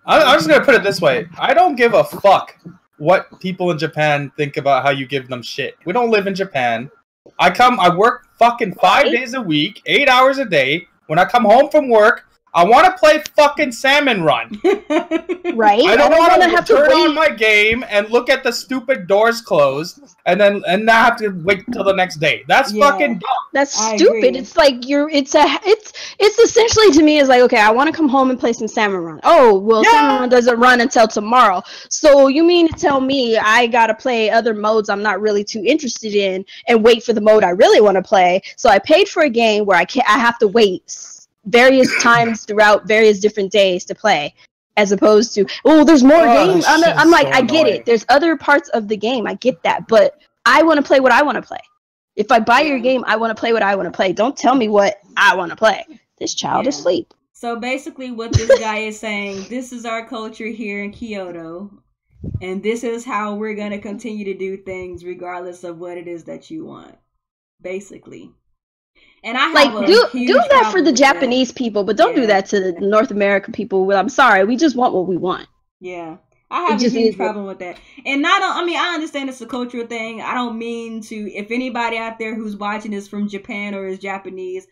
I'm just gonna put it this way: I don't give a fuck what people in Japan think about how you give them shit. We don't live in Japan. I work fucking 5 days a week, 8 hours a day. When I come home from work, I want to play fucking Salmon Run. Right? I don't want to have to turn on my game and look at the stupid doors closed and not have to wait till the next day. That's fucking dumb. That's stupid. It's like it's essentially, to me, is like, okay, I want to come home and play some Salmon Run. Oh, well, Salmon Run doesn't run until tomorrow. So you mean to tell me I gotta play other modes I'm not really too interested in and wait for the mode I really want to play? So I paid for a game where I have to wait various times throughout various different days to play, as opposed to, there's more games. I'm like, I get it. There's other parts of the game. I get that, but I want to play what I want to play. If I buy your game, I want to play what I want to play. Don't tell me what I want to play. This child is asleep. So basically, what this guy is saying, this is our culture here in Kyoto, and this is how we're gonna continue to do things, regardless of what it is that you want. Basically. And I have do that for the Japanese people, but don't do that to the North American people. Well, I'm sorry, we just want what we want. Yeah, I have a huge problem with that. And I understand it's a cultural thing. I don't mean to. If anybody out there who's watching is from Japan or is Japanese,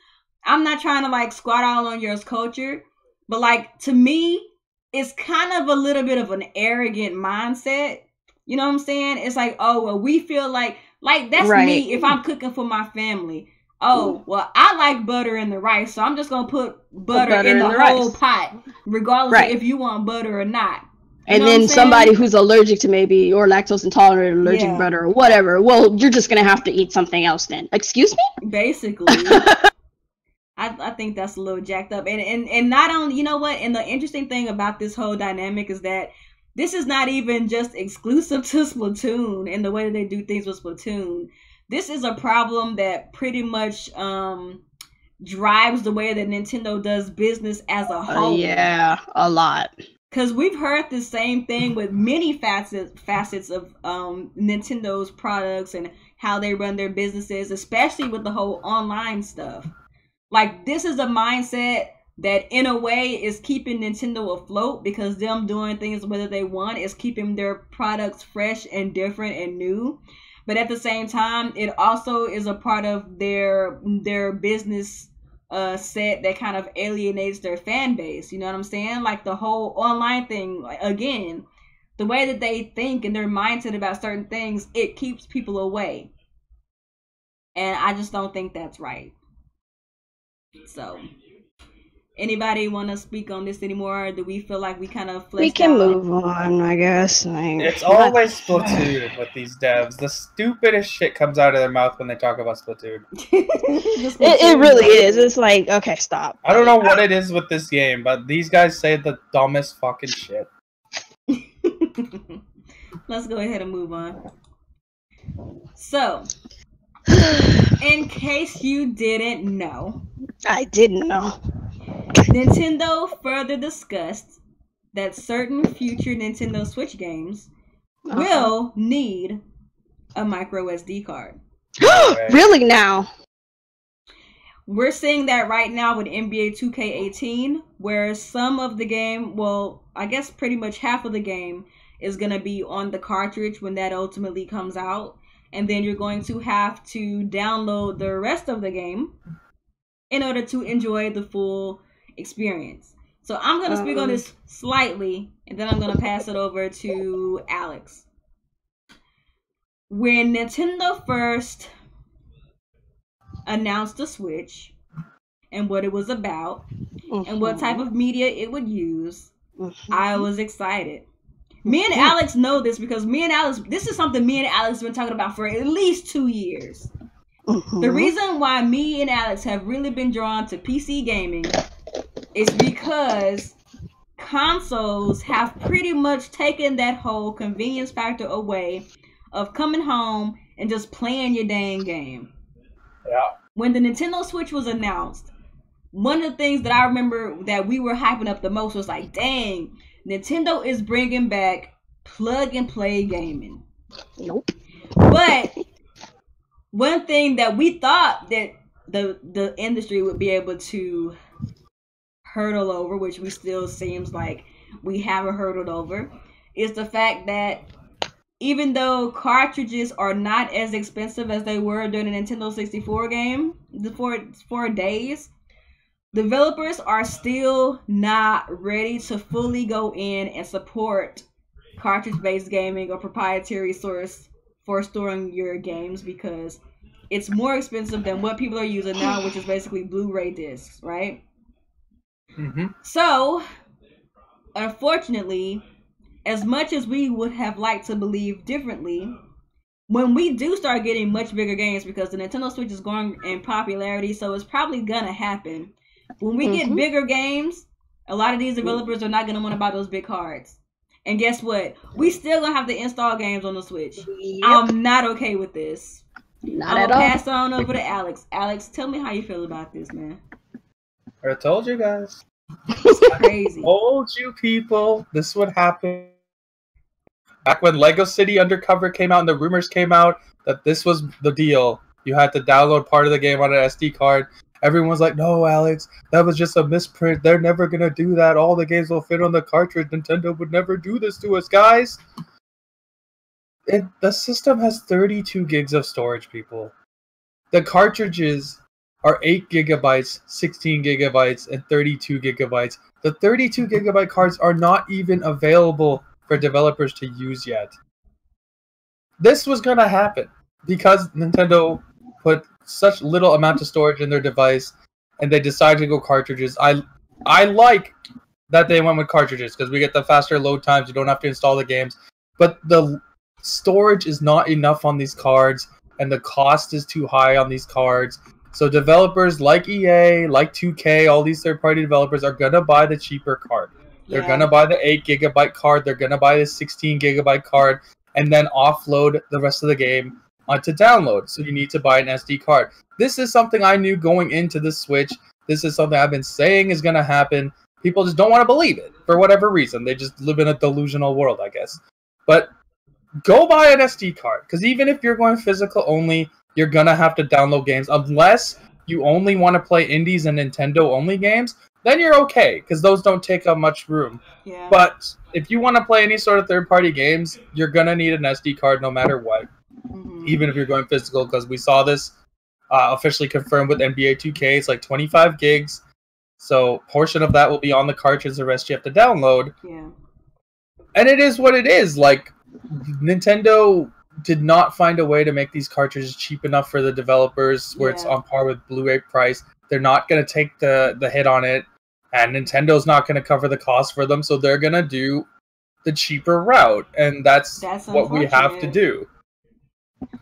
I'm not trying to like squat all on your culture, but like, to me, it's kind of a little bit of an arrogant mindset. You know what I'm saying? It's like, oh well, we feel like that's me if I'm cooking for my family. Oh, well, I like butter in the rice, so I'm just going to put butter in the whole pot, regardless of if you want butter or not. And then somebody who's allergic to maybe, or lactose intolerant, allergic butter, or whatever, well, you're just going to have to eat something else then. Excuse me? Basically. I think that's a little jacked up. And not only, you know what, and the interesting thing about this whole dynamic is that this is not even just exclusive to Splatoon and the way that they do things with Splatoon. This is a problem that pretty much drives the way that Nintendo does business as a whole. Yeah, a lot. Because we've heard the same thing with many facets of Nintendo's products and how they run their businesses, especially with the whole online stuff. Like, this is a mindset that, in a way, is keeping Nintendo afloat, because them doing things whether they want is keeping their products fresh and different and new. But at the same time, it also is a part of their business set that kind of alienates their fan base. You know what I'm saying? Like the whole online thing, again, the way that they think and their mindset about certain things, it keeps people away. And I just don't think that's right. So, anybody want to speak on this anymore? Or do we feel like we kind of fleshed We can move on, I guess. It's always Splatoon with these devs. The stupidest shit comes out of their mouth when they talk about Splatoon. It really is. It's like, okay, stop. I don't know what it is with this game, but these guys say the dumbest fucking shit. Let's go ahead and move on. So, in case you didn't know. I didn't know. Nintendo further discussed that certain future Nintendo Switch games will need a micro SD card. Really now? We're seeing that right now with NBA 2K18, where some of the game, well, I guess pretty much half of the game is going to be on the cartridge when that ultimately comes out. And then you're going to have to download the rest of the game in order to enjoy the full experience. So I'm going to speak on this slightly, and then I'm going to pass it over to Alex. when Nintendo first announced the Switch and what it was about and what type of media it would use, I was excited. Me and Alex know this because this is something me and Alex have been talking about for at least 2 years. The reason why me and Alex have really been drawn to PC gaming is because consoles have pretty much taken that whole convenience factor away of coming home and just playing your dang game. Yeah. When the Nintendo Switch was announced, one of the things that I remember that we were hyping up the most was like, dang, Nintendo is bringing back plug and play gaming. Nope. But one thing that we thought that the industry would be able to hurdle over, which we still seems like we haven't hurdled over, is the fact that even though cartridges are not as expensive as they were during the Nintendo 64 game, for days, developers are still not ready to fully go in and support cartridge-based gaming or proprietary source for storing your games because it's more expensive than what people are using now, which is basically Blu-ray discs, right? So, unfortunately, as much as we would have liked to believe differently, when we do start getting much bigger games, because the Nintendo Switch is growing in popularity, so it's probably gonna happen. When we get bigger games, a lot of these developers are not gonna want to buy those big cards. And guess what? We still gonna have to install games on the Switch. Yep. I'm not okay with this. Not I'm at gonna all. pass on over to Alex. Alex, tell me how you feel about this, man. I told you guys. It's crazy. I told you people this would happen. Back when Lego City Undercover came out and the rumors came out that this was the deal, you had to download part of the game on an SD card. Everyone was like, no, Alex, that was just a misprint. They're never going to do that. All the games will fit on the cartridge. Nintendo would never do this to us, guys. The system has 32 gigs of storage, people. The cartridges are 8 gigabytes, 16 gigabytes, and 32 gigabytes. The 32 gigabyte cards are not even available for developers to use yet. This was going to happen because Nintendo put such little amount of storage in their device and they decided to go cartridges. I like that they went with cartridges because we get the faster load times. You don't have to install the games. But the storage is not enough on these cards and the cost is too high on these cards. So developers like EA, like 2K, all these third-party developers are going to buy the cheaper card. They're going to buy the 8 gigabyte card. They're going to buy the 16 gigabyte card and then offload the rest of the game onto download. So you need to buy an SD card. This is something I knew going into the Switch. This is something I've been saying is going to happen. People just don't want to believe it for whatever reason. They just live in a delusional world, I guess. But go buy an SD card because even if you're going physical only, you're going to have to download games unless you only want to play indies and Nintendo only games. Then you're okay, because those don't take up much room. Yeah. But if you want to play any sort of third-party games, you're going to need an SD card no matter what, even if you're going physical, because we saw this officially confirmed with NBA 2K. It's like 25 gigs, so a portion of that will be on the cartridge, the rest you have to download. Yeah. And it is what it is. Like, Nintendo did not find a way to make these cartridges cheap enough for the developers where it's on par with Blu-ray price. They're not going to take the hit on it, and Nintendo's not going to cover the cost for them, so they're going to do the cheaper route, and that's what we have to do.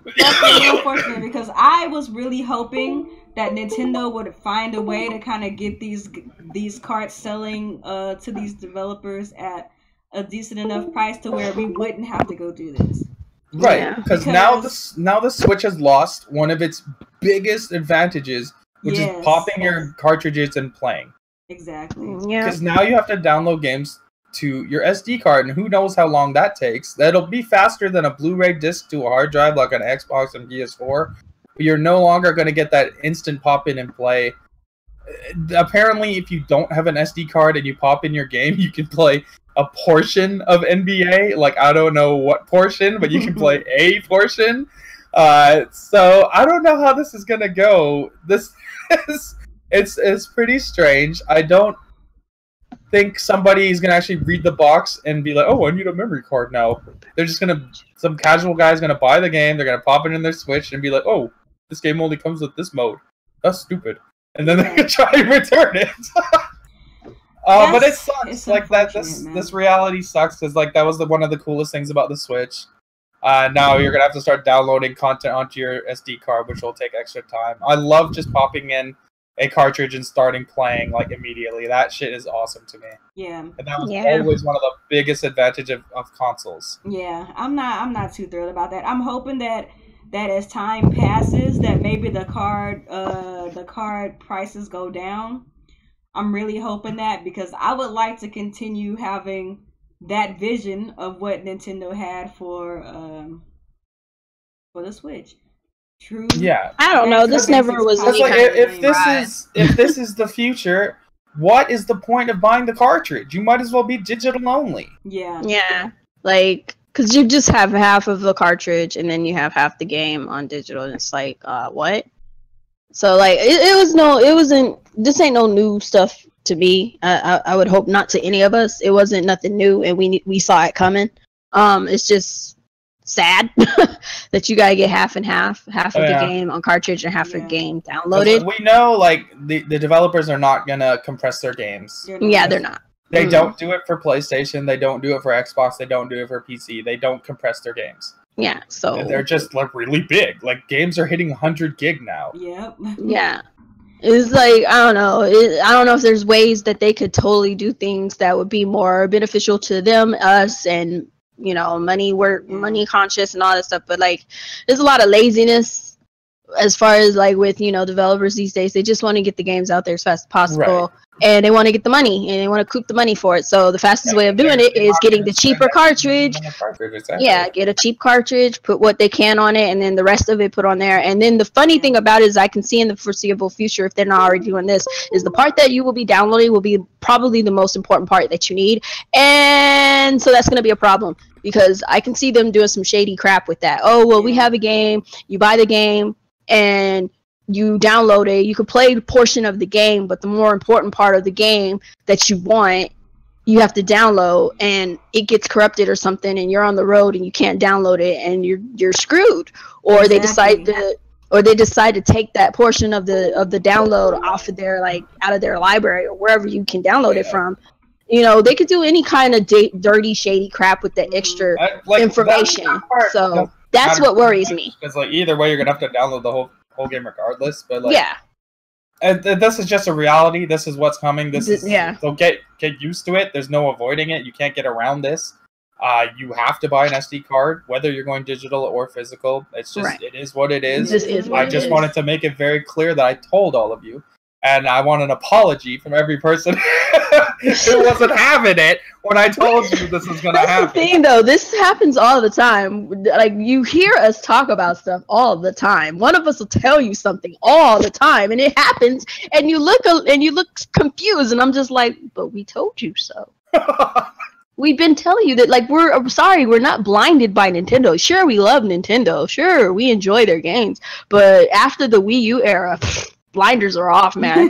That's really unfortunate because I was really hoping that Nintendo would find a way to kind of get these carts selling to these developers at a decent enough price to where we wouldn't have to go through this. Right, because now the Switch has lost one of its biggest advantages, which is popping your cartridges and playing. Exactly. Yeah. Because now you have to download games to your SD card, and who knows how long that takes. That'll be faster than a Blu-ray disc to a hard drive like an Xbox and PS4. But you're no longer going to get that instant pop in and play. Apparently, if you don't have an SD card and you pop in your game, you can play a portion of NBA. Like, I don't know what portion, but you can play a portion. So I don't know how this is going to go. This is it's pretty strange. think somebody's gonna actually read the box and be like, "Oh, I need a memory card now." They're just gonna, some casual guy's gonna buy the game. They're gonna pop it in their Switch and be like, "Oh, this game only comes with this mode. That's stupid." And then they're gonna try and return it. But it sucks. Like that. This reality sucks because like that was one of the coolest things about the Switch. Now you're gonna have to start downloading content onto your SD card, which will take extra time. I love just popping in a cartridge and starting playing like immediately. That shit is awesome to me. Yeah. And that was always one of the biggest advantages of consoles. Yeah, I'm not too thrilled about that. I'm hoping that as time passes, that maybe the card prices go down. I'm really hoping that, because I would like to continue having that vision of what Nintendo had for the Switch. True. Yeah. I don't know. This never was any like, kind if this is the future, what is the point of buying the cartridge? You might as well be digital only. Yeah. Yeah. Like, because you just have half of the cartridge and then you have half the game on digital, and it's like, what? So like, this ain't no new stuff to me. I would hope not to any of us. It wasn't nothing new, and we saw it coming. It's just sad that you gotta get half and half of the game on cartridge and half of the game downloaded. We know like the developers are not gonna compress their games. Yeah, they're not. They don't do it for PlayStation. They don't do it for Xbox. They don't do it for PC. They don't compress their games. Yeah, so they're just like really big. Like games are hitting 100 gig now. Yep. Yeah. It's like, I don't know. I don't know if there's ways that they could totally do things that would be more beneficial to them, us, and money conscious and all that stuff. But like, there's a lot of laziness as far as like with developers these days. They just want to get the games out there as fast as possible, and they want to get the money, and they want to coop the money for it. So the fastest way of doing it is getting the cheaper cartridge. Yeah, get a cheap cartridge, put what they can on it, and then the rest of it put on there. And then the funny thing about it is, I can see in the foreseeable future, if they're not already doing this, is the part that you will be downloading will be probably the most important part that you need, and so that's going to be a problem, because I can see them doing some shady crap with that. Oh, well, we have a game, you buy the game, and you download it, you could play a portion of the game, but the more important part of the game that you want, you have to download, and it gets corrupted or something, and you're on the road and you can't download it, and you're screwed. Or exactly. they decide to take that portion of the download off of their, like, out of their library or wherever you can download it from. They could do any kind of dirty, shady crap with the extra information. So that's what worries me. Because like either way, you're gonna have to download the whole game regardless. But like, this is just a reality. This is what's coming. So get used to it. There's no avoiding it. You can't get around this. You have to buy an SD card, whether you're going digital or physical. It's just it is what it is. I just wanted to make it very clear that I told all of you. And I want an apology from every person who wasn't having it when I told you this was going to happen. That's the thing, though. This happens all the time. Like, you hear us talk about stuff all the time. One of us will tell you something all the time, and it happens, and you look confused, and I'm just like, but we told you so. We've been telling you that, like, we're sorry, we're not blinded by Nintendo. Sure, we love Nintendo. Sure, we enjoy their games. But after the Wii U era... blinders are off, man.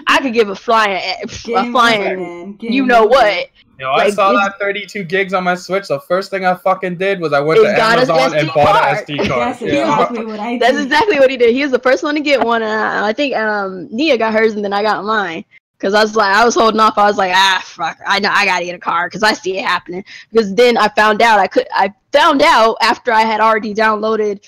I could give a flying, you know what? I saw that 32 gigs on my Switch. The first thing I fucking did was I went to Amazon and bought an SD card. That's exactly what I did. That's exactly what he did. He was the first one to get one, and I think Nia got hers, and then I got mine. Because I was holding off. I was like, fuck, I gotta get a card because I see it happening. Because then I found out after I had already downloaded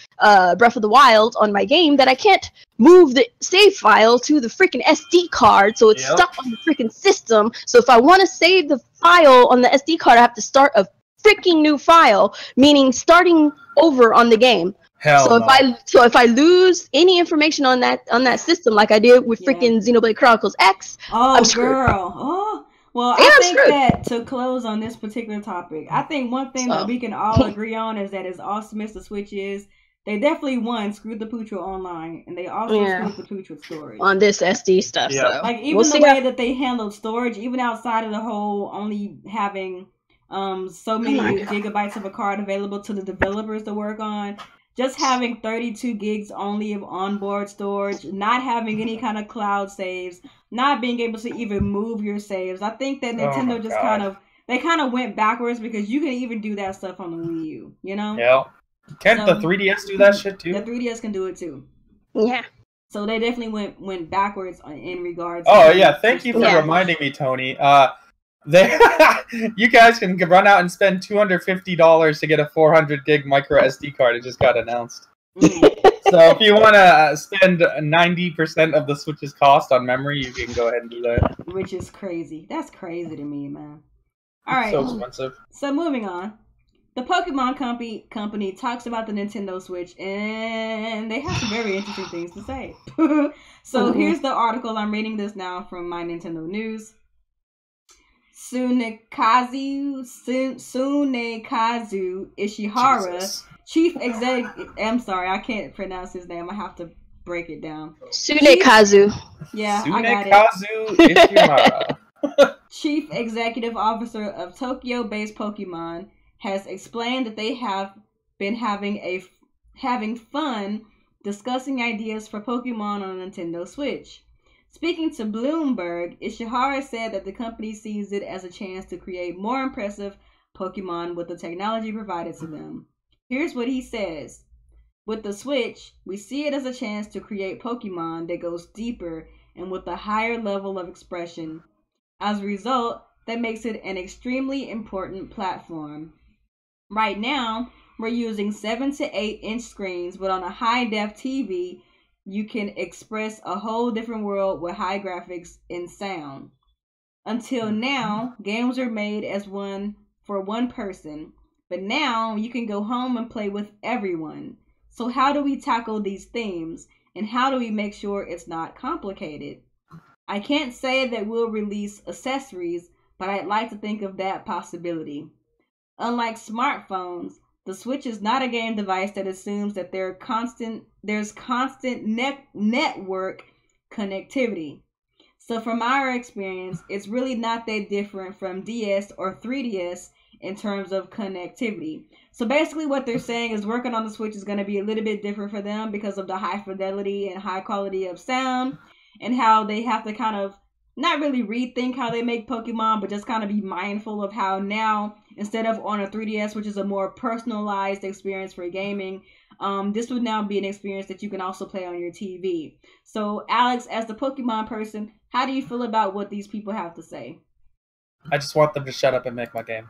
Breath of the Wild on my game that I can't move the save file to the freaking SD card, so it's stuck on the freaking system. So if I want to save the file on the SD card, I have to start a freaking new file, meaning starting over on the game. So if I lose any information on that system, like I did with freaking Xenoblade Chronicles X, I'm screwed. Girl. Oh, well, I think that to close on this particular topic, I think one thing that we can all agree on is that as awesome as the Switch is, they definitely screwed the pooch with online, and they also screwed the pooch with storage on this SD stuff. Yeah. So. Like even the way that they handled storage, even outside of the whole only having so many gigabytes of a card available to the developers to work on. just having 32 gigs only of onboard storage, not having any kind of cloud saves, not being able to even move your saves. I think that Nintendo just kind of went backwards because you can even do that stuff on the Wii U, you know? Yeah. Can't the 3DS do that shit too? The 3DS can do it too. Yeah. So they definitely went backwards in regards. Oh yeah, thank you for reminding me, Tony. You guys can run out and spend $250 to get a 400 gig micro SD card. It just got announced. So if you want to spend 90% of the Switch's cost on memory, you can go ahead and do that. Which is crazy. That's crazy to me, man. All right. So expensive. So moving on. The Pokemon company talks about the Nintendo Switch, and they have some very interesting things to say. So here's the article. I'm reading this now from My Nintendo News. Tsunekazu Ishihara, Jesus. Chief Executive. I'm sorry, I can't pronounce his name. I have to break it down. Tsunekazu. Yeah, Tsunekazu Ishihara. Chief Executive Officer of Tokyo-based Pokemon has explained that they have been having fun discussing ideas for Pokemon on a Nintendo Switch. Speaking to Bloomberg, Ishihara said that the company sees it as a chance to create more impressive Pokemon with the technology provided to them. Here's what he says. With the Switch, we see it as a chance to create Pokemon that goes deeper and with a higher level of expression. As a result, that makes it an extremely important platform. Right now, we're using 7 to 8 inch screens, but on a high-def TV, you can express a whole different world with high graphics and sound. Until now, games are made as for one person, but now you can go home and play with everyone. So how do we tackle these themes, and how do we make sure it's not complicated? I can't say that we'll release accessories, but I'd like to think of that possibility. Unlike smartphones, the Switch is not a game device that assumes that there's constant network connectivity. So from our experience, it's really not that different from DS or 3DS in terms of connectivity. So basically what they're saying is working on the Switch is going to be a little bit different for them because of the high fidelity and high quality of sound, and how they have to kind of not really rethink how they make Pokemon, but just kind of be mindful of how now, instead of on a 3DS, which is a more personalized experience for gaming, this would now be an experience that you can also play on your TV. So, Alex, as the Pokemon person, how do you feel about what these people have to say? I just want them to shut up and make my game.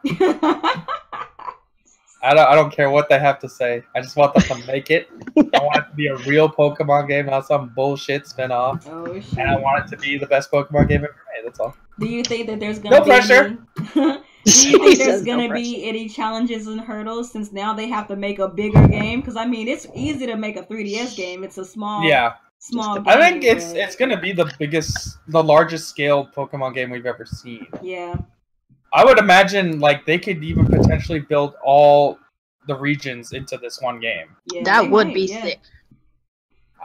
I don't care what they have to say. I just want them to make it. I want it to be a real Pokemon game, not some bullshit spinoff. Oh, shit. And I want it to be the best Pokemon game ever made. That's all. Do you think that there's gonna be pressure? Do you think there's gonna be any challenges and hurdles since now they have to make a bigger game? Because I mean, it's easy to make a 3DS game. It's a small small game. I think it's gonna be the largest scale Pokemon game we've ever seen. Yeah. I would imagine like they could even potentially build all the regions into this one game. Yeah, that would be sick.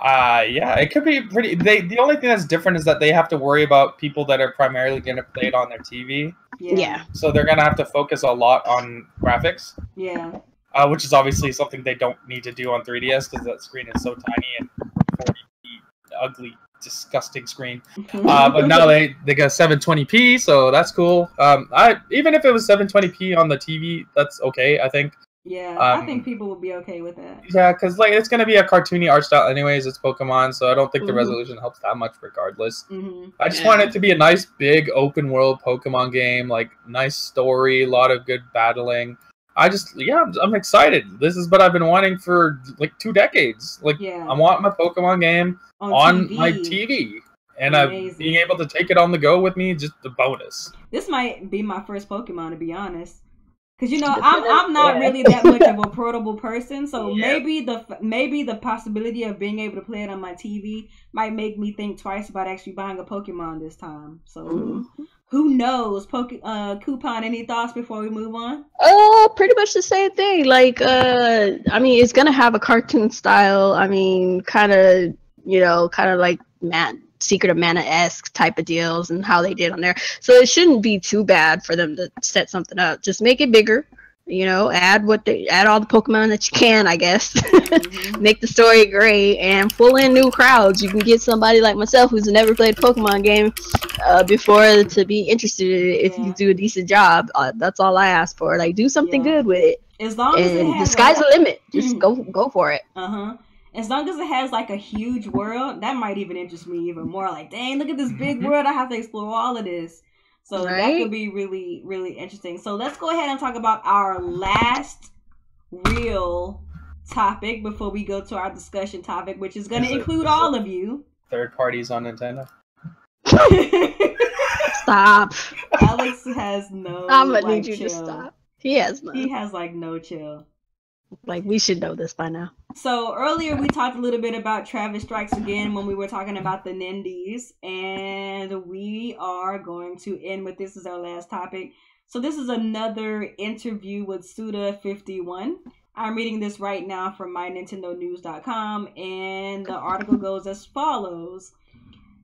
Yeah, it could be pretty. The only thing that's different is that they have to worry about people that are primarily going to play it on their TV. Yeah. So they're going to have to focus a lot on graphics. Yeah. Which is obviously something they don't need to do on 3DS because that screen is so tiny and 40 feet ugly, disgusting screen. But now they got 720p, so that's cool. Even if it was 720p on the TV, that's okay, I think. Yeah, I think people will be okay with that. Yeah, because like it's gonna be a cartoony art style anyways. It's Pokemon, so I don't think the resolution helps that much regardless. I just want it to be a nice, big, open world Pokemon game, like nice story, a lot of good battling. I'm excited. This is what I've been wanting for like 2 decades. Like, I want my Pokemon game on my TV. And being able to take it on the go with me, just a bonus. This might be my first Pokemon, to be honest. Because, you know, I'm not really that much of a portable person, so maybe the possibility of being able to play it on my TV might make me think twice about actually buying a Pokemon this time. So, who knows? Kuuppon, any thoughts before we move on? Pretty much the same thing. Like, I mean, it's gonna have a cartoon style. I mean, kind of like Secret of Mana-esque type of deals and how they did on there. So it shouldn't be too bad for them to set something up. Just make it bigger, You know, add all the Pokemon that you can, I guess. Make the story great and pull in new crowds. You can get somebody like myself who's never played a Pokemon game before to be interested in it if you do a decent job. That's all I ask for. Like, do something good with it. As long as it has the sky's the limit. Just go for it. As long as it has like a huge world, that might even interest me even more. Like, dang, look at this big world. I have to explore all of this. So that could be really, really interesting. So let's go ahead and talk about our last real topic before we go to our discussion topic, which is going to include all of you. Third parties on Nintendo. Stop. Alex has no. I'm gonna need you to stop. He has none. He has like no chill. Like, we should know this by now. So earlier we talked a little bit about Travis Strikes Again when we were talking about the Nindies, and we are going to end with this as our last topic. So this is another interview with Suda51. I'm reading this right now from mynintendonews.com, and the article goes as follows.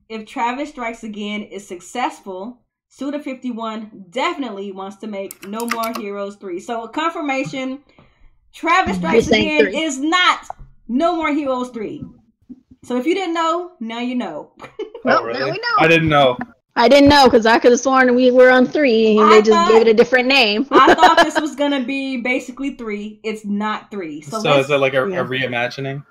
If Travis Strikes Again is successful, Suda51 definitely wants to make No More Heroes 3. So confirmation, Travis Strikes Again is not No More Heroes 3. So if you didn't know, now you know. Well, really? Now we know. I didn't know. I didn't know because I could have sworn we were on 3 and they just gave it a different name. I thought this was going to be basically 3. It's not 3. So is it like a reimagining?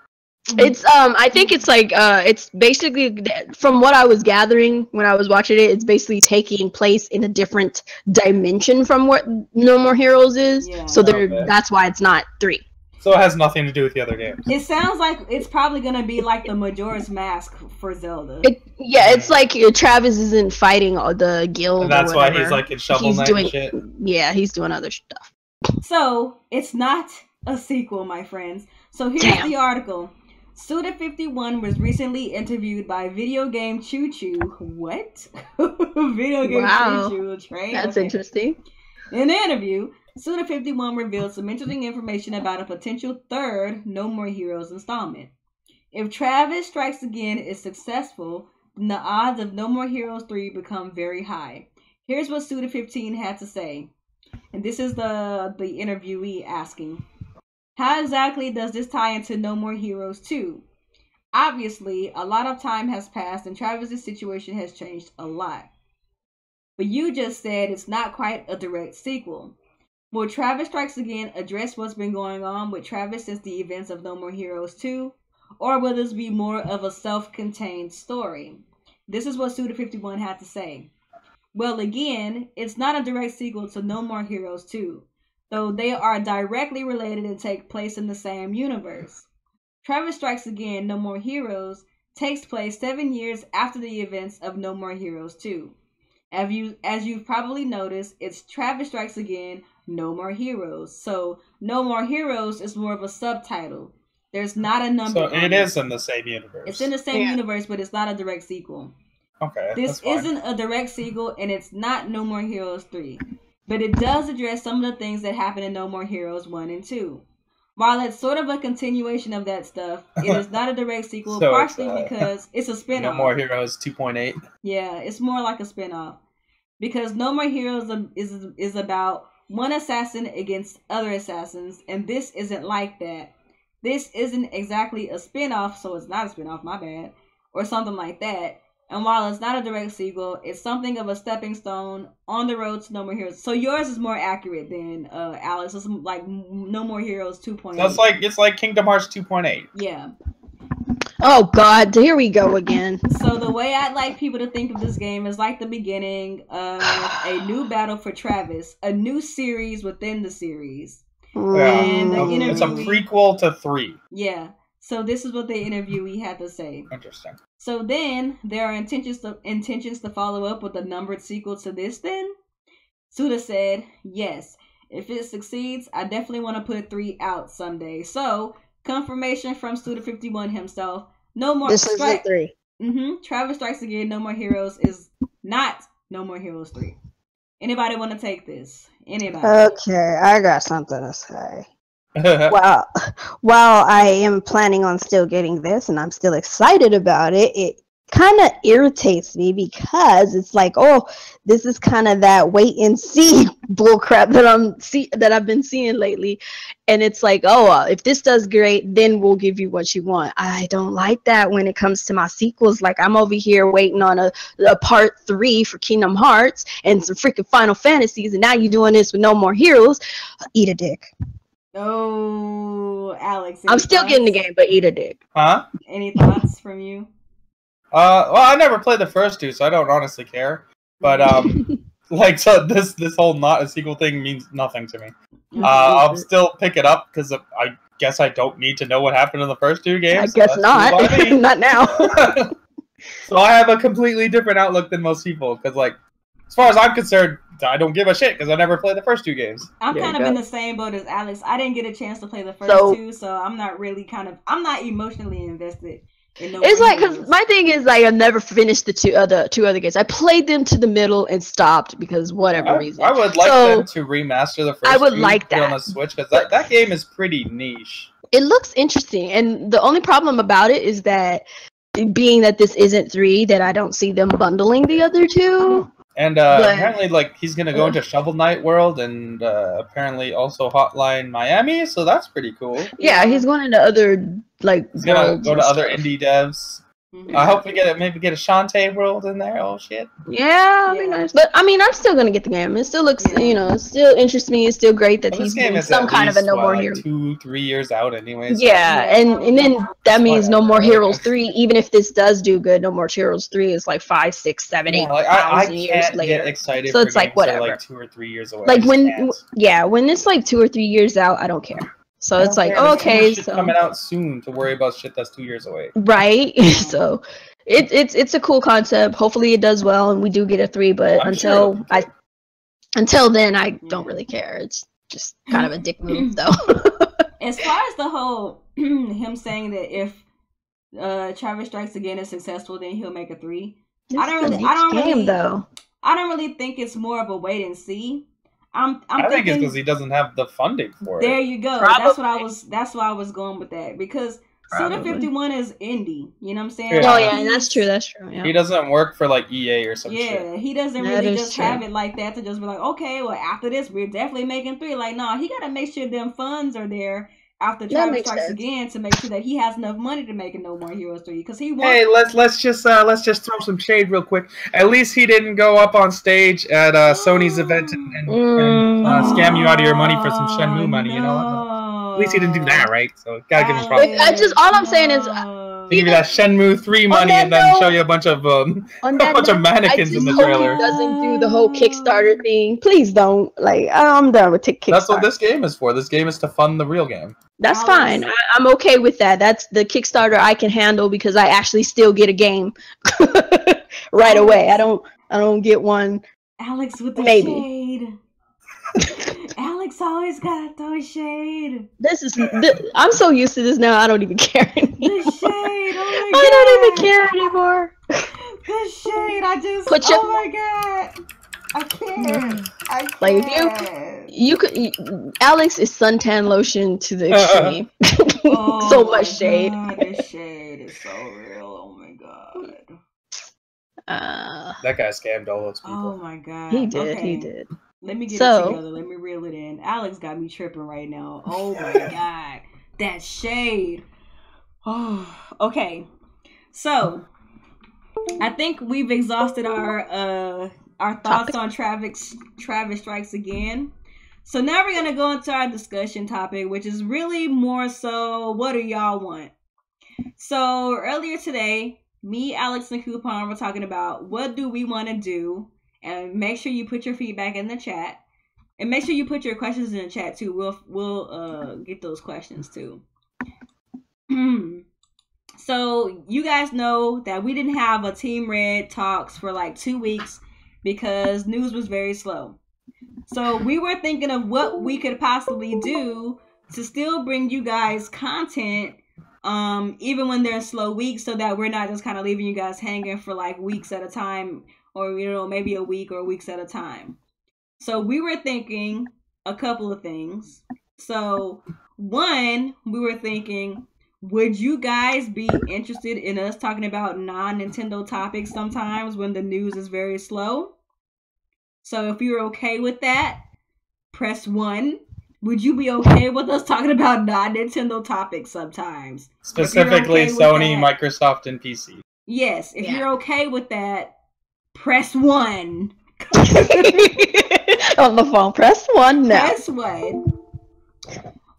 It's I think it's like it's basically, from what I was gathering when I was watching it, it's basically taking place in a different dimension from what No More Heroes is. Yeah. So that's why it's not 3. So it has nothing to do with the other games. It sounds like it's probably gonna be like the Majora's Mask for Zelda. It's like Travis isn't fighting the guild. And that's why he's like in Shovel Knight and shit. Yeah, he's doing other stuff. So it's not a sequel, my friends. So here's the article. Suda51 was recently interviewed by Video Game Choo Choo. What? Video Game Choo Choo. That's interesting. In the interview, Suda51 revealed some interesting information about a potential third No More Heroes installment. If Travis Strikes Again is successful, then the odds of No More Heroes 3 become very high. Here's what Suda15 had to say. And this is the interviewee asking. How exactly does this tie into No More Heroes 2? Obviously, a lot of time has passed and Travis' situation has changed a lot. But you just said it's not quite a direct sequel. Will Travis Strikes Again address what's been going on with Travis since the events of No More Heroes 2? Or will this be more of a self-contained story? This is what Suda51 had to say. Well, again, it's not a direct sequel to No More Heroes 2. Though they are directly related and take place in the same universe. Travis Strikes Again, No More Heroes takes place 7 years after the events of No More Heroes 2. As you've probably noticed, it's Travis Strikes Again, No More Heroes. So No More Heroes is more of a subtitle. There's not a number. So it is in the same universe. It's in the same universe, but it's not a direct sequel. Okay. This isn't a direct sequel, and it's not No More Heroes 3. But it does address some of the things that happen in No More Heroes 1 and 2. While it's sort of a continuation of that stuff, it is not a direct sequel, so partially because it's a spinoff. No More Heroes 2.8? Yeah, it's more like a spinoff. Because No More Heroes is about one assassin against other assassins, and this isn't like that. This isn't exactly a spinoff, so it's not a spinoff, my bad, or something like that. And while it's not a direct sequel, it's something of a stepping stone on the road to No More Heroes. So yours is more accurate than Alex. It's like No More Heroes 2.8. So it's like Kingdom Hearts 2.8. Yeah. Oh God, here we go again. So the way I'd like people to think of this game is like the beginning of a new battle for Travis, a new series within the series. Yeah. And it's a prequel to 3. Yeah. So this is what the interviewee had to say. Interesting. So then, there are intentions to follow up with a numbered sequel to this then? Suda said, yes. If it succeeds, I definitely want to put 3 out someday. So, confirmation from Suda51 himself. No more. This is 3. Travis Strikes Again, No More Heroes is not No More Heroes 3. Anybody want to take this? Anybody? Okay, I got something to say. While I am planning on still getting this, and I'm still excited about it, kind of irritates me because it's like, oh, this is kind of that wait and see bullcrap that I've been seeing lately, and it's like, oh, if this does great, then we'll give you what you want. I don't like that when it comes to my sequels. Like, I'm over here waiting on a part 3 for Kingdom Hearts and some freaking Final Fantasies, and now you're doing this with No More Heroes. Eat a dick. Oh, Alex. I'm still getting the game, but eat a dick. Huh? Any thoughts from you? Well, I never played the first 2, so I don't honestly care. But like, so this whole not a sequel thing means nothing to me. I'll still pick it up because I guess I don't need to know what happened in the first 2 games. I guess not. Not now. So I have a completely different outlook than most people because, like, as far as I'm concerned, I don't give a shit because I never played the first 2 games. I'm kind of in the same boat as Alex. I didn't get a chance to play the first 2, so I'm not really I'm not emotionally invested. It's like, because my thing is, like, I've never finished the two other games. I played them to the middle and stopped because whatever reason. I would like them to remaster the first. I would like that on the Switch because that game is pretty niche. It looks interesting, and the only problem about it is that, being that this isn't 3, that I don't see them bundling the other 2. And apparently, like, he's gonna go into Shovel Knight World and apparently also Hotline Miami, so that's pretty cool. Yeah, he's going into other, like, he's gonna go to other indie devs. I hope we maybe get a Shantae World in there. Oh shit. Yeah, that'd be nice. But I mean, I'm still gonna get the game. It still looks, it still interests me. It's still great that he's doing some kind of a No More Heroes. 2-3 years out, anyways. Yeah, and then that means No More Heroes 3. Even if this does do good, No More Heroes 3 is like 5, 6, 7, 8 thousand years later. Get excited. So it's like whatever. Like 2 or 3 years away. Like when it's like 2 or 3 years out, I don't care. So it's like, okay, so coming out soon to worry about shit that's 2 years away. Right. So it's a cool concept. Hopefully it does well and we do get a 3, but until then I don't really care. It's just kind of a dick move though. As far as the whole him saying that if Travis Strikes Again is successful, then he'll make a 3. I don't really think it's more of a wait and see. I think it's because he doesn't have the funding for it. There you go. Probably. That's why I was going with that, because Suda 51 is indie. You know what I'm saying? Yeah. Oh yeah, that's true. That's true. Yeah. He doesn't work for like EA or something. Yeah, he doesn't really just have it like that to just be like, okay, well after this we're definitely making 3. Like, no, he got to make sure them funds are there after Travis Strikes Again to make sure that he has enough money to make a No More Heroes 3, because he wants. Hey, let's just throw some shade real quick. At least he didn't go up on stage at Sony's event and scam you out of your money for some Shenmue money. You know, at least he didn't do that, right? So gotta give him props. All I'm saying is. They give you that Shenmue 3 money and then show you a bunch of mannequins in the trailer. He doesn't do the whole Kickstarter thing. Please don't. Like, I'm done with Kickstarter. That's what this game is for. This game is to fund the real game. That's fine. I'm okay with that. That's the Kickstarter I can handle because I actually still get a game right away. I don't get one. Alex with the shade. Alex always gotta throw shade. I'm so used to this now. I don't even care anymore. The shade. Oh my God. I don't even care anymore. The shade. Oh my God. I can't. Like if you could. Alex is suntan lotion to the extreme. So much shade. God, this shade is so real. Oh my God. That guy scammed all those people. Oh my God. He did. Okay. He did. Let me get it together. Let me reel it in. Alex got me tripping right now. Oh my God. That shade. Oh, okay. So, I think we've exhausted our thoughts on Travis Strikes Again. So now we're going to go into our discussion topic, which is really more so, what do y'all want? So, earlier today, me, Alex, and Kuuppon were talking about what do we want to do. And make sure you put your feedback in the chat, and make sure you put your questions in the chat too. We'll get those questions too. So you guys know that we didn't have a Team Red talks for like 2 weeks because news was very slow. So we were thinking of what we could possibly do to still bring you guys content, even when there's slow weeks, so that we're not just kind of leaving you guys hanging for like weeks at a time. Or, maybe a week or weeks at a time. So we were thinking a couple of things. So one, we were thinking, would you guys be interested in us talking about non-Nintendo topics sometimes when the news is very slow? So if you're okay with that, press 1. Would you be okay with us talking about non-Nintendo topics sometimes? Specifically okay Sony, Microsoft, and PC. Yes, if you're okay with that, press 1. On the phone, press 1 now. Press 1.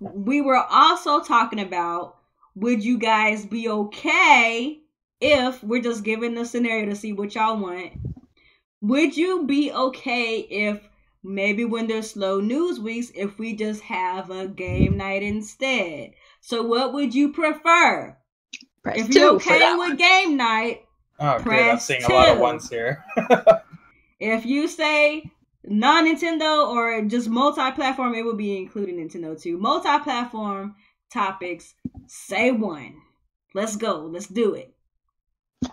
We were also talking about, would you guys be okay if we're just giving the scenario to see what y'all want? Would you be okay if maybe when there's slow news weeks, if we just have a game night instead? So what would you prefer? Press if you're 2 for okay that with one. game night, Oh, good. I'm press seeing 2. a lot of ones here. If you say non-Nintendo or just multi-platform, it would be including Nintendo too. Multi-platform topics, say 1. Let's go. Let's do it.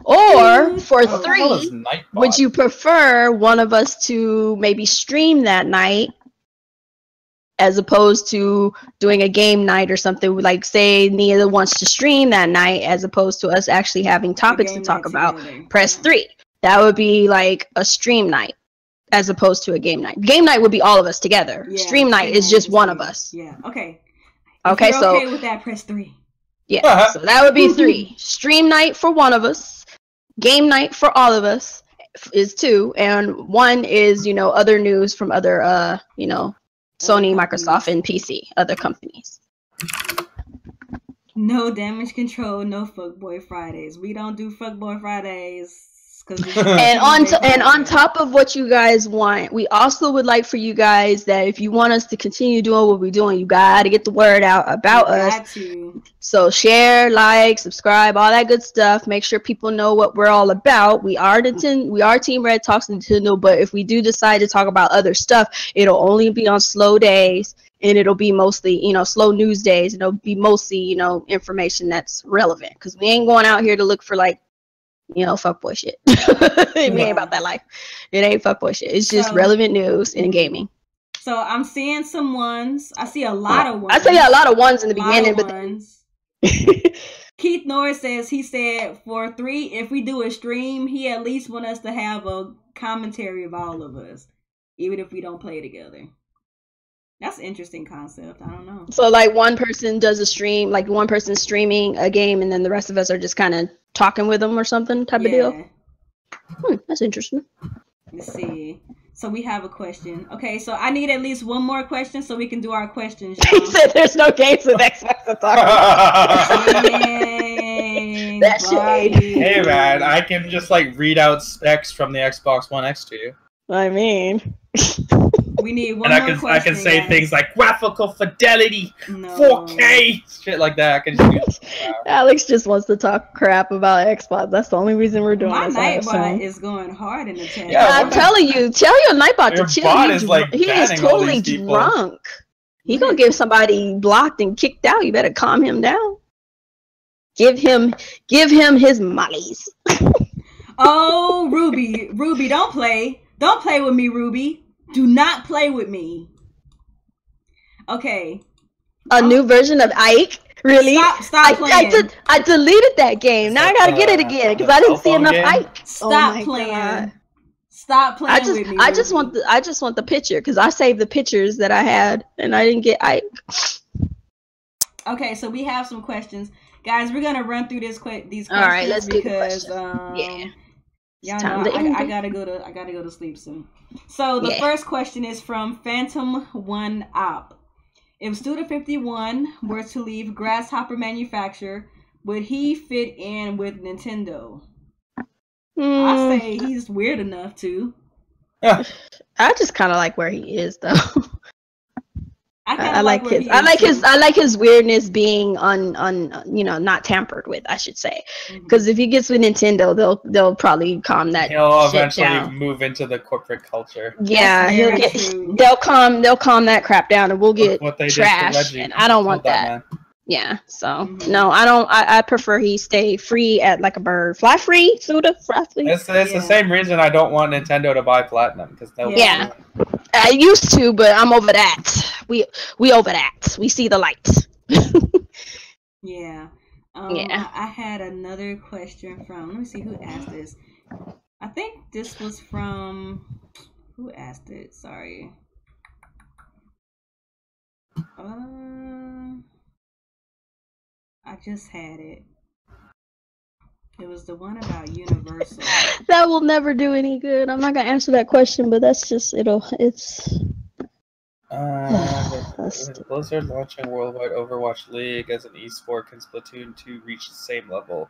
Or for What the hell is 3, Nightbot? would you prefer one of us to maybe stream that night as opposed to doing a game night or something? Like, say Nia wants to stream that night as opposed to us actually having topics to talk about. Press 3. That would be like a stream night as opposed to a game night. Game night would be all of us together. Yeah, stream night is just one of us. Yeah. Okay. Okay, if you're so okay with that, press 3. Yeah, so that would be 3. Stream night for one of us. Game night for all of us is 2. And 1 is, other news from other, Sony, Microsoft, and PC, other companies. No damage control, no fuckboy Fridays. We don't do fuckboy Fridays. And on top of what you guys want, we also would like for you guys that if you want us to continue doing what we're doing, you gotta get the word out about us. So share, like, subscribe, all that good stuff. Make sure people know what we're all about. We are Team Red Talks Nintendo, but if we do decide to talk about other stuff, it'll only be on slow days, and it'll be mostly, slow news days, and it'll be mostly, information that's relevant, because we ain't going out here to look for fuckboy shit. We ain't about that life. It ain't fuckboy shit. It's just relevant news in gaming. So I'm seeing some ones. I see a lot of ones. I see a lot of ones in the beginning, but Keith Norris says, he said for 3, if we do a stream, he at least want us to have a commentary of all of us, even if we don't play together. That's an interesting concept. I don't know. So like one person does a stream, like one person streaming a game, and then the rest of us are just kind of talking with them or something type of deal. That's interesting. Let's see. So we have a question. Okay, so I need at least one more question so we can do our questions. He said there's no games with Xbox to talk about. That's shade. Hey man, I can just read out specs from the Xbox One X to you. I mean, we need one and more question, I can say things like graphical fidelity, 4K, shit like that. I can just Alex just wants to talk crap about Xbox. That's the only reason we're doing this. My Nightbot is going hard in the chat. Yeah, I'm telling you, tell your Nightbot to chill. He is totally drunk. He gonna get somebody blocked and kicked out. You better calm him down. Give him his mollies. Oh, Ruby, don't play. Don't play with me, Ruby. Do not play with me. Okay. A new version of Ike? Really? Stop playing. I deleted that game. Now I gotta get it again because I didn't see enough Ike. Stop playing. God. Stop playing with me. I just want the picture because I saved the pictures that I had and I didn't get Ike. Okay, so we have some questions, guys. We're gonna run through these questions. All right, let's do the questions. Y'all know I gotta go to sleep soon. So the first question is from Phantom One Op. If Student 51 were to leave Grasshopper Manufacture, would he fit in with Nintendo? I say he's weird enough to. I just kind of like where he is though. I like his weirdness being not tampered with, I should say. Because if he gets with Nintendo, they'll probably calm that. He'll shit eventually down. move into the corporate culture. Yeah, they'll calm that crap down, and we'll get trashed. And I don't want that. Yeah, so no, I don't. I prefer he stay free like a bird, fly free, Suda, fly free. It's the same reason I don't want Nintendo to buy Platinum because I used to, but I'm over that. We over that. We see the light. Yeah. Yeah. I had another question from. Let me see who asked this. I think this was from. Who asked it? Sorry. I just had it. It was the one about Universal. That will never do any good. I'm not gonna answer that question, but that's just it's. With Blizzard launching Worldwide Overwatch League as an esport, can Splatoon 2 reach the same level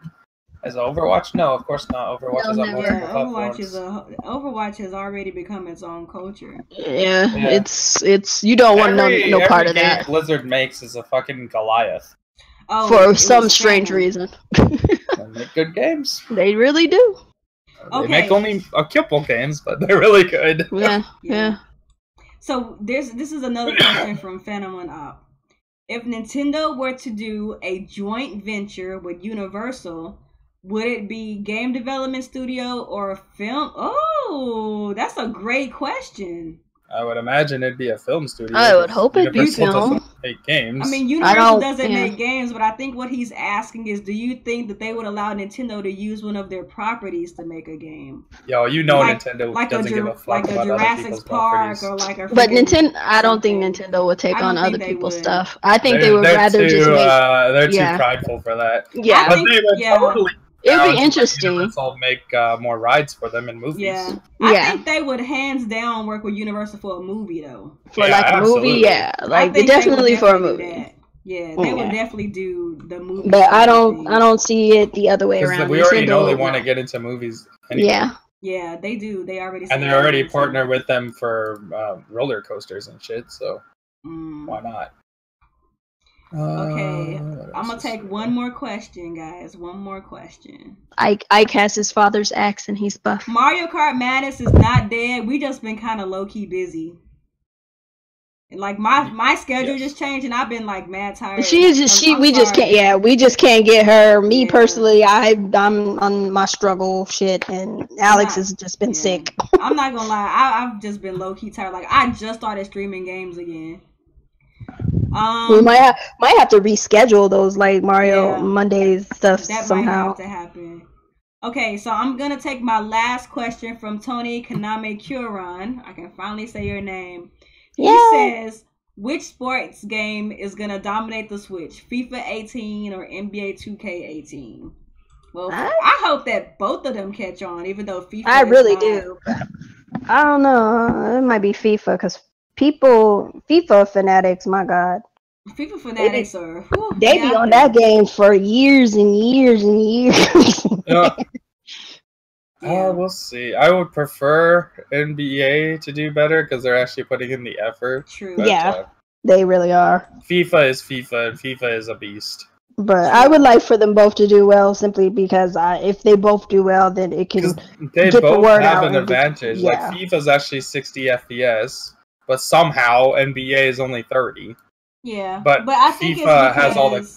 as Overwatch? No, of course not. Overwatch is on multiple platforms. Overwatch has already become its own culture. Yeah. It's you don't want no part of that. Blizzard makes is a fucking Goliath. Oh, for some strange reason. They make good games. They really do. They make only a couple games, but they're really good. Yeah. So this is another question from Phantom One Up. If Nintendo were to do a joint venture with Universal, would it be game development studio or a film? Oh, that's a great question. I would imagine it'd be a film studio. I would hope it'd be Universal film. doesn't make games. I mean, Universal doesn't make games, but I think what he's asking is, do you think that they would allow Nintendo to use one of their properties to make a game? Yo, Nintendo doesn't give a fuck about Jurassic Park or like a. But Nintendo, I don't think Nintendo would take on other people's stuff. I think they would rather just make. They're too prideful for that. Yeah, but they would totally. It would be interesting. I'll make more rides for them in movies. Yeah. I think they would hands down work with Universal for a movie though. For a movie, like definitely for a movie. Yeah, they would definitely do the movie. But I don't see it the other way around. We already know they want to get into movies. Anyway. Yeah, they do. They already. And they're already partnered with them for roller coasters and shit. So why not? Okay, I'm gonna take one more question, guys. One more question. Ike has his father's axe and he's buff. Mario Kart Madness is not dead. We just been kind of low key busy. Like my schedule just changed, and I've been like mad tired. We just can't get her. Me personally, I'm on my struggle shit, and Alex has just been sick. I'm not gonna lie, I've just been low key tired. Like I just started streaming games again. We might have to reschedule those like Mario Mondays stuff that somehow. Might have to happen. Okay, so I'm gonna take my last question from Tony Kaname Curon. I can finally say your name. He says, which sports game is gonna dominate the Switch? FIFA 18 or NBA 2K18? Well, I hope that both of them catch on, even though FIFA. I really do. I don't know. It might be FIFA because. FIFA fanatics, my God. FIFA fanatics they be on that game for years and years and years. We'll see. I would prefer NBA to do better because they're actually putting in the effort. True. But, they really are. FIFA is FIFA, and FIFA is a beast. But I would like for them both to do well, simply because if they both do well, then it can they get both the word have out. An advantage. Like FIFA's actually 60 FPS. But somehow NBA is only 30. Yeah, but I think FIFA has all the.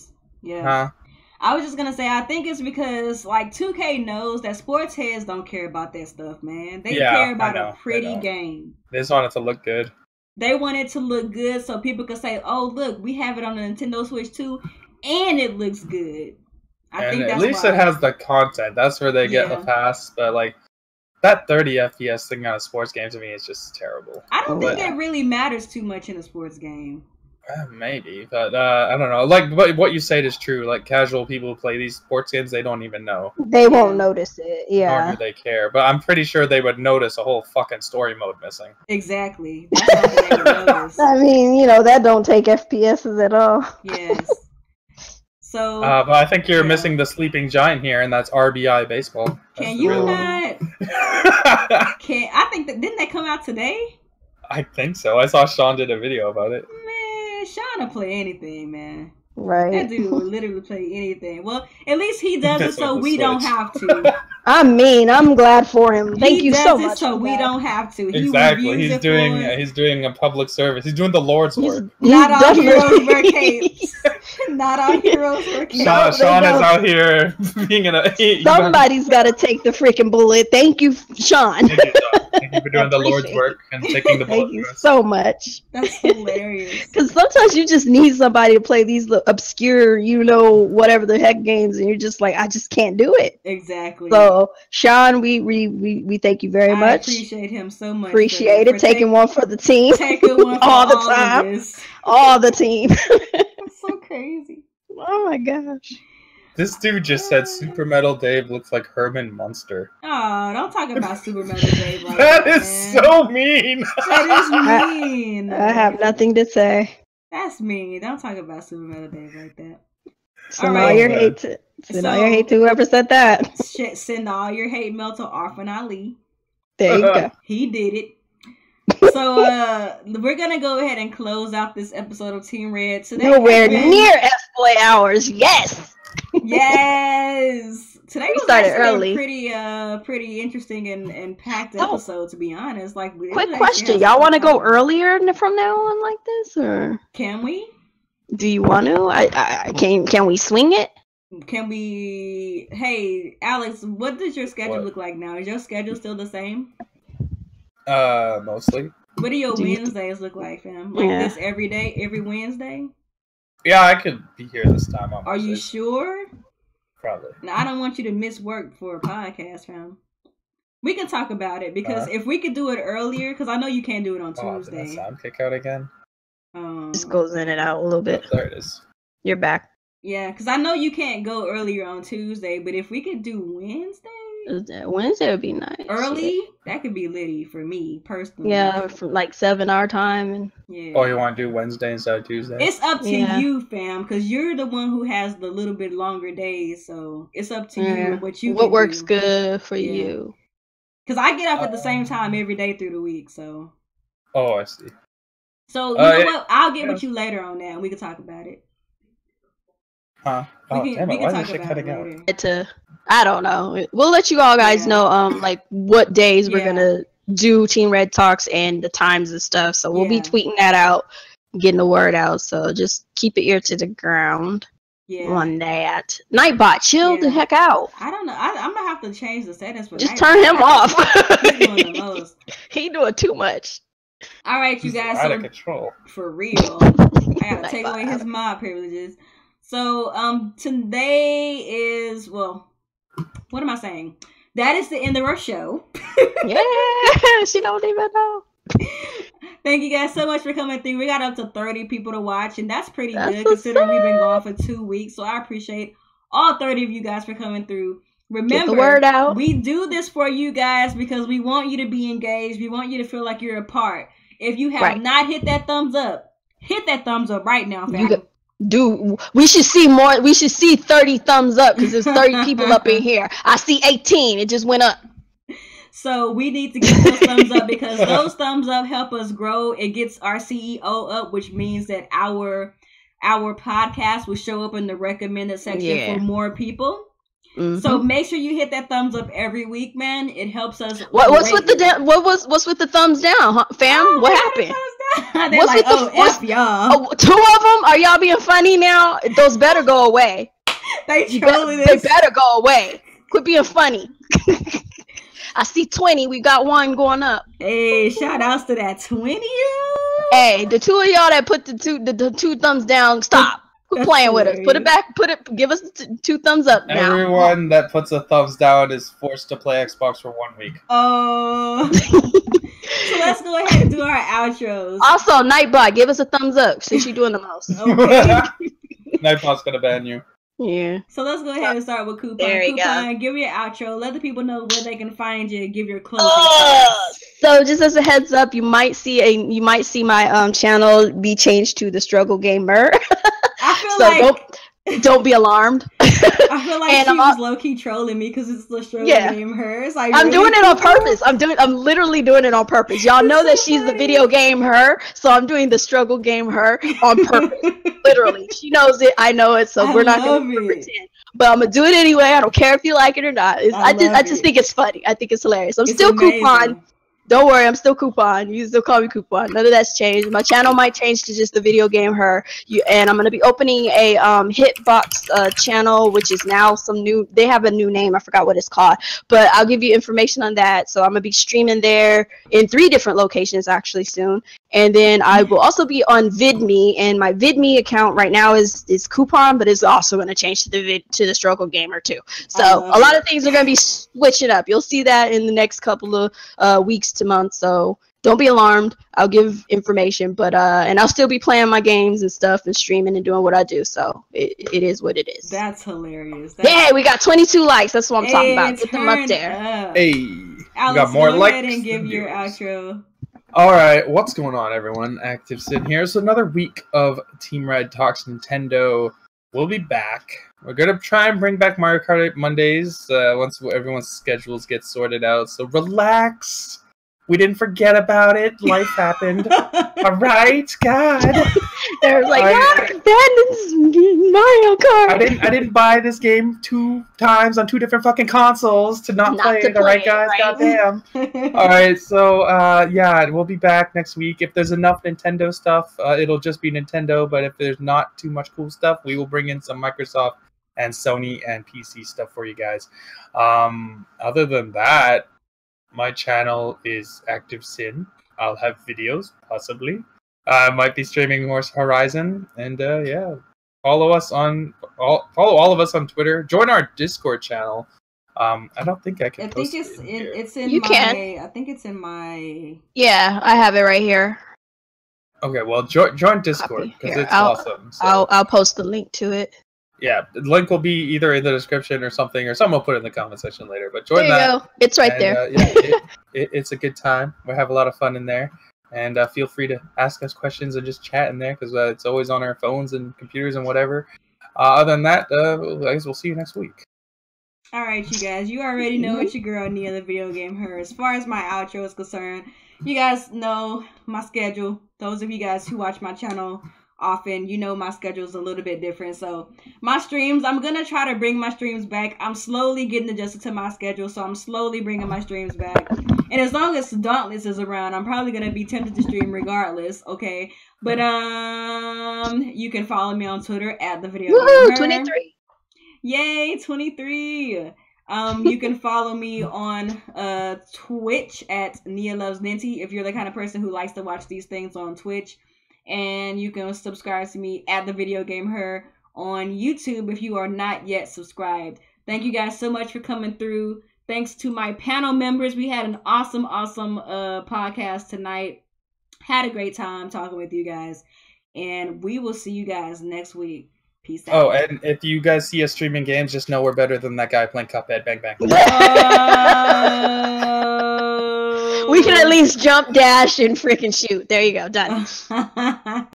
I was just gonna say I think it's because like 2K knows that sports heads don't care about that stuff, man. They care about a pretty game. They just want it to look good. They want it to look good so people can say, "Oh, look, we have it on the Nintendo Switch too, and it looks good." I think that's at least it has the content. That's where they get the pass. But like. That 30 FPS thing on a sports game to me is just terrible. I don't think it really matters too much in a sports game. Maybe, but I don't know. Like, what you said is true. Like, casual people who play these sports games, they don't even know. They won't notice it, Nor do they care. But I'm pretty sure they would notice a whole fucking story mode missing. Exactly. That's something they would notice. I mean, that don't take FPSs at all. Yes. So, but I think you're missing the sleeping giant here, and that's RBI baseball. Can you not? I think that didn't they come out today? I think so. I saw Sean did a video about it. Man, Sean will play anything, man. Right. That dude will literally play anything. Well, at least he does it so we don't have to. I'm glad for him. Thank you so much. So we don't have to. Exactly. He's doing a public service. He's doing the Lord's work. Not all heroes wear capes. not all heroes working. Sean is out here being Somebody's got to take the freaking bullet. Thank you, Sean. Thank you, Sean. Thank you for doing the Lord's work and taking the bullet. Thank you so much. That's hilarious. Because sometimes you just need somebody to play these obscure, whatever the heck games, and you're just like, I just can't do it. Exactly. So, Sean, we thank you very much. I appreciate him so much. Appreciate it. Taking one for the team. Taking one for all the time. All the team. That's so crazy. Oh my gosh. This dude just said Super Metal Dave looks like Herman Munster. Oh, don't talk about Super Metal Dave like that is so mean. That is mean. I have nothing to say. That's mean. Don't talk about Super Metal Dave like that. Send all your hate to whoever said that. Send all your hate mail to Arfan Ali. There you go. He did it. So we're gonna go ahead and close out this episode of Team Red. Today nowhere near F-Boy hours. Yes. Yes. Today we was started early. Pretty interesting and packed episode, to be honest. Like, quick question, y'all want to go earlier from now on like this, or can we? Do you want to? Can we swing it? Can we? Hey, Alex, what does your schedule look like now? Is your schedule still the same? Mostly. What do your Wednesdays look like, fam? Like this every day, every Wednesday? Yeah, I could be here this time. Are you sure? Probably. Now, I don't want you to miss work for a podcast, fam. We can talk about it, because if we could do it earlier, because I know you can't do it on Tuesday. Did that sound kick out again? Just goes in and out a little bit. Oh, there it is. You're back. Yeah, because I know you can't go earlier on Tuesday, but if we could do Wednesday would be nice. Early, that could be litty for me personally. Yeah, from like 7 our time, and Oh, you want to do Wednesday instead of Tuesday? It's up to you, fam, because you're the one who has the little bit longer days, so it's up to you what works good for you. Because I get up at the same time every day through the week, so. Oh, I see. So you know what? I'll get with you later on that, and we can talk about it. Huh? We can talk about it later. I don't know. We'll let you all guys know like what days we're gonna do Team Red Talks and the times and stuff. So we'll be tweeting that out, getting the word out. So just keep your ear to the ground on that. Nightbot, chill the heck out. I don't know. I'm gonna have to change the settings for just Nightbot. Turn him off. He's doing the most. He doing too much. All right, you guys. Out of control. For real. I gotta take away his mob privileges. So today is what am I saying? That is the end of our show. Yeah, she don't even know. Thank you guys so much for coming through. We got up to 30 people to watch, and that's pretty good considering we've been gone for 2 weeks. So I appreciate all 30 of you guys for coming through. Remember, get the word out. We do this for you guys because we want you to be engaged. We want you to feel like you're a part. If you have not hit that thumbs up, hit that thumbs up right now, fam. Dude, we should see more. We should see 30 thumbs up because there's 30 people up in here. I see 18. It just went up. So we need to get those thumbs up because those thumbs up help us grow. It gets our CEO up, which means that our podcast will show up in the recommended section for more people. Mm-hmm. So make sure you hit that thumbs up every week, man. It helps us. What's with the thumbs down, huh, fam? What happened? They're like, F y'all. 2 of them? Are y'all being funny now? Those better go away. They better go away. Quit being funny. I see 20. We got 1 going up. Hey, shout outs to that 20. Hey, the 2 of y'all that put the 2 thumbs down, stop. Quit playing with us. Put it back. Give us 2 thumbs up now. Everyone that puts a thumbs down is forced to play Xbox for 1 week. Oh. So let's go ahead and do our outros. Also, Nightbot, give us a thumbs up since you're doing the most. Okay. Nightbot's gonna ban you. Yeah. So let's go ahead and start with Kuuppon. Kuuppon, give your outro. Let the people know where they can find you. Give your closing. So just as a heads up, you might see my channel be changed to The Struggle Gamer. I feel don't be alarmed. I feel like she was low key trolling me because it's The Struggle GameHer. It's like, I'm doing it on purpose. I'm literally doing it on purpose. Y'all know that she's the video game her, so I'm doing The Struggle GameHer on purpose. Literally, she knows it. I know it. So we're not going to pretend. But I'm gonna do it anyway. I don't care if you like it or not. I just think it's funny. I think it's hilarious. I'm still amazing. Kuuppon. Don't worry, I'm still Kuuppon. You still call me Kuuppon. None of that's changed. My channel might change to just the video game her. And I'm gonna be opening a hitbox channel, which is now some new. They have a new name. I forgot what it's called, but I'll give you information on that. So I'm gonna be streaming there in 3 different locations actually soon. And then I will also be on VidMe, and my VidMe account right now is Kuuppon, but it's also going to change to the Struggle Gamer too. So a lot of things are going to be switching up. You'll see that in the next couple of weeks to months. So don't be alarmed. I'll give information, but and I'll still be playing my games and stuff and streaming and doing what I do. So it is what it is. That's hilarious. Yeah, we got 22 likes. That's what I'm talking about. Get them up there. Hey, we Alex, got more go likes. ahead and give than your viewers. outro. All right, what's going on, everyone? Active Sin here. So another week of Team Red Talks Nintendo. We'll be back. We're gonna try and bring back Mario Kart Mondays once everyone's schedules get sorted out. So relax. We didn't forget about it. Life happened. All right, God. They're like, abandons Mario Kart. I didn't buy this game 2 times on 2 different fucking consoles to not play it. All right, guys. Right? Goddamn. All right, so yeah, we'll be back next week. If there's enough Nintendo stuff, it'll just be Nintendo. But if there's not too much cool stuff, we will bring in some Microsoft and Sony and PC stuff for you guys. Other than that, my channel is Active Sin. I'll have videos, possibly. I might be streaming more Horizon, and yeah, follow all of us on Twitter. Join our Discord channel. I don't think I can. I think it's in you my. can. I think it's in my. Yeah, I have it right here. Okay, well, join Discord because it's awesome. So. I'll post the link to it. Yeah, the link will be either in the description or something, or someone will put it in the comment section later. But join there you that. go. It's right there. Yeah, it's a good time. We have a lot of fun in there. And feel free to ask us questions and just chat in there because it's always on our phones and computers and whatever. Other than that, I guess we'll see you next week. All right, you guys. You already know it's your girl Nia, the video game her. As far as my outro is concerned, you guys know my schedule. Those of you guys who watch my channel often, you know my schedule is a little bit different. So my streams, I'm gonna try to bring my streams back. I'm slowly getting adjusted to my schedule, so I'm slowly bringing my streams back. And as long as Dauntless is around, I'm probably gonna be tempted to stream regardless. Okay, but you can follow me on Twitter at TheVideoGamHer. 23. Yay, 23. You can follow me on Twitch at Nia Loves Ninty if you're the kind of person who likes to watch these things on Twitch. And you can subscribe to me at TheVideoGamHer on YouTube if you are not yet subscribed. Thank you guys so much for coming through. Thanks to my panel members. We had an awesome podcast tonight. Had a great time talking with you guys. And we will see you guys next week. Peace out. Oh, and if you guys see us streaming games, just know we're better than that guy playing Cuphead. Bang, bang. We can at least jump, dash, and freaking shoot. There you go. Done.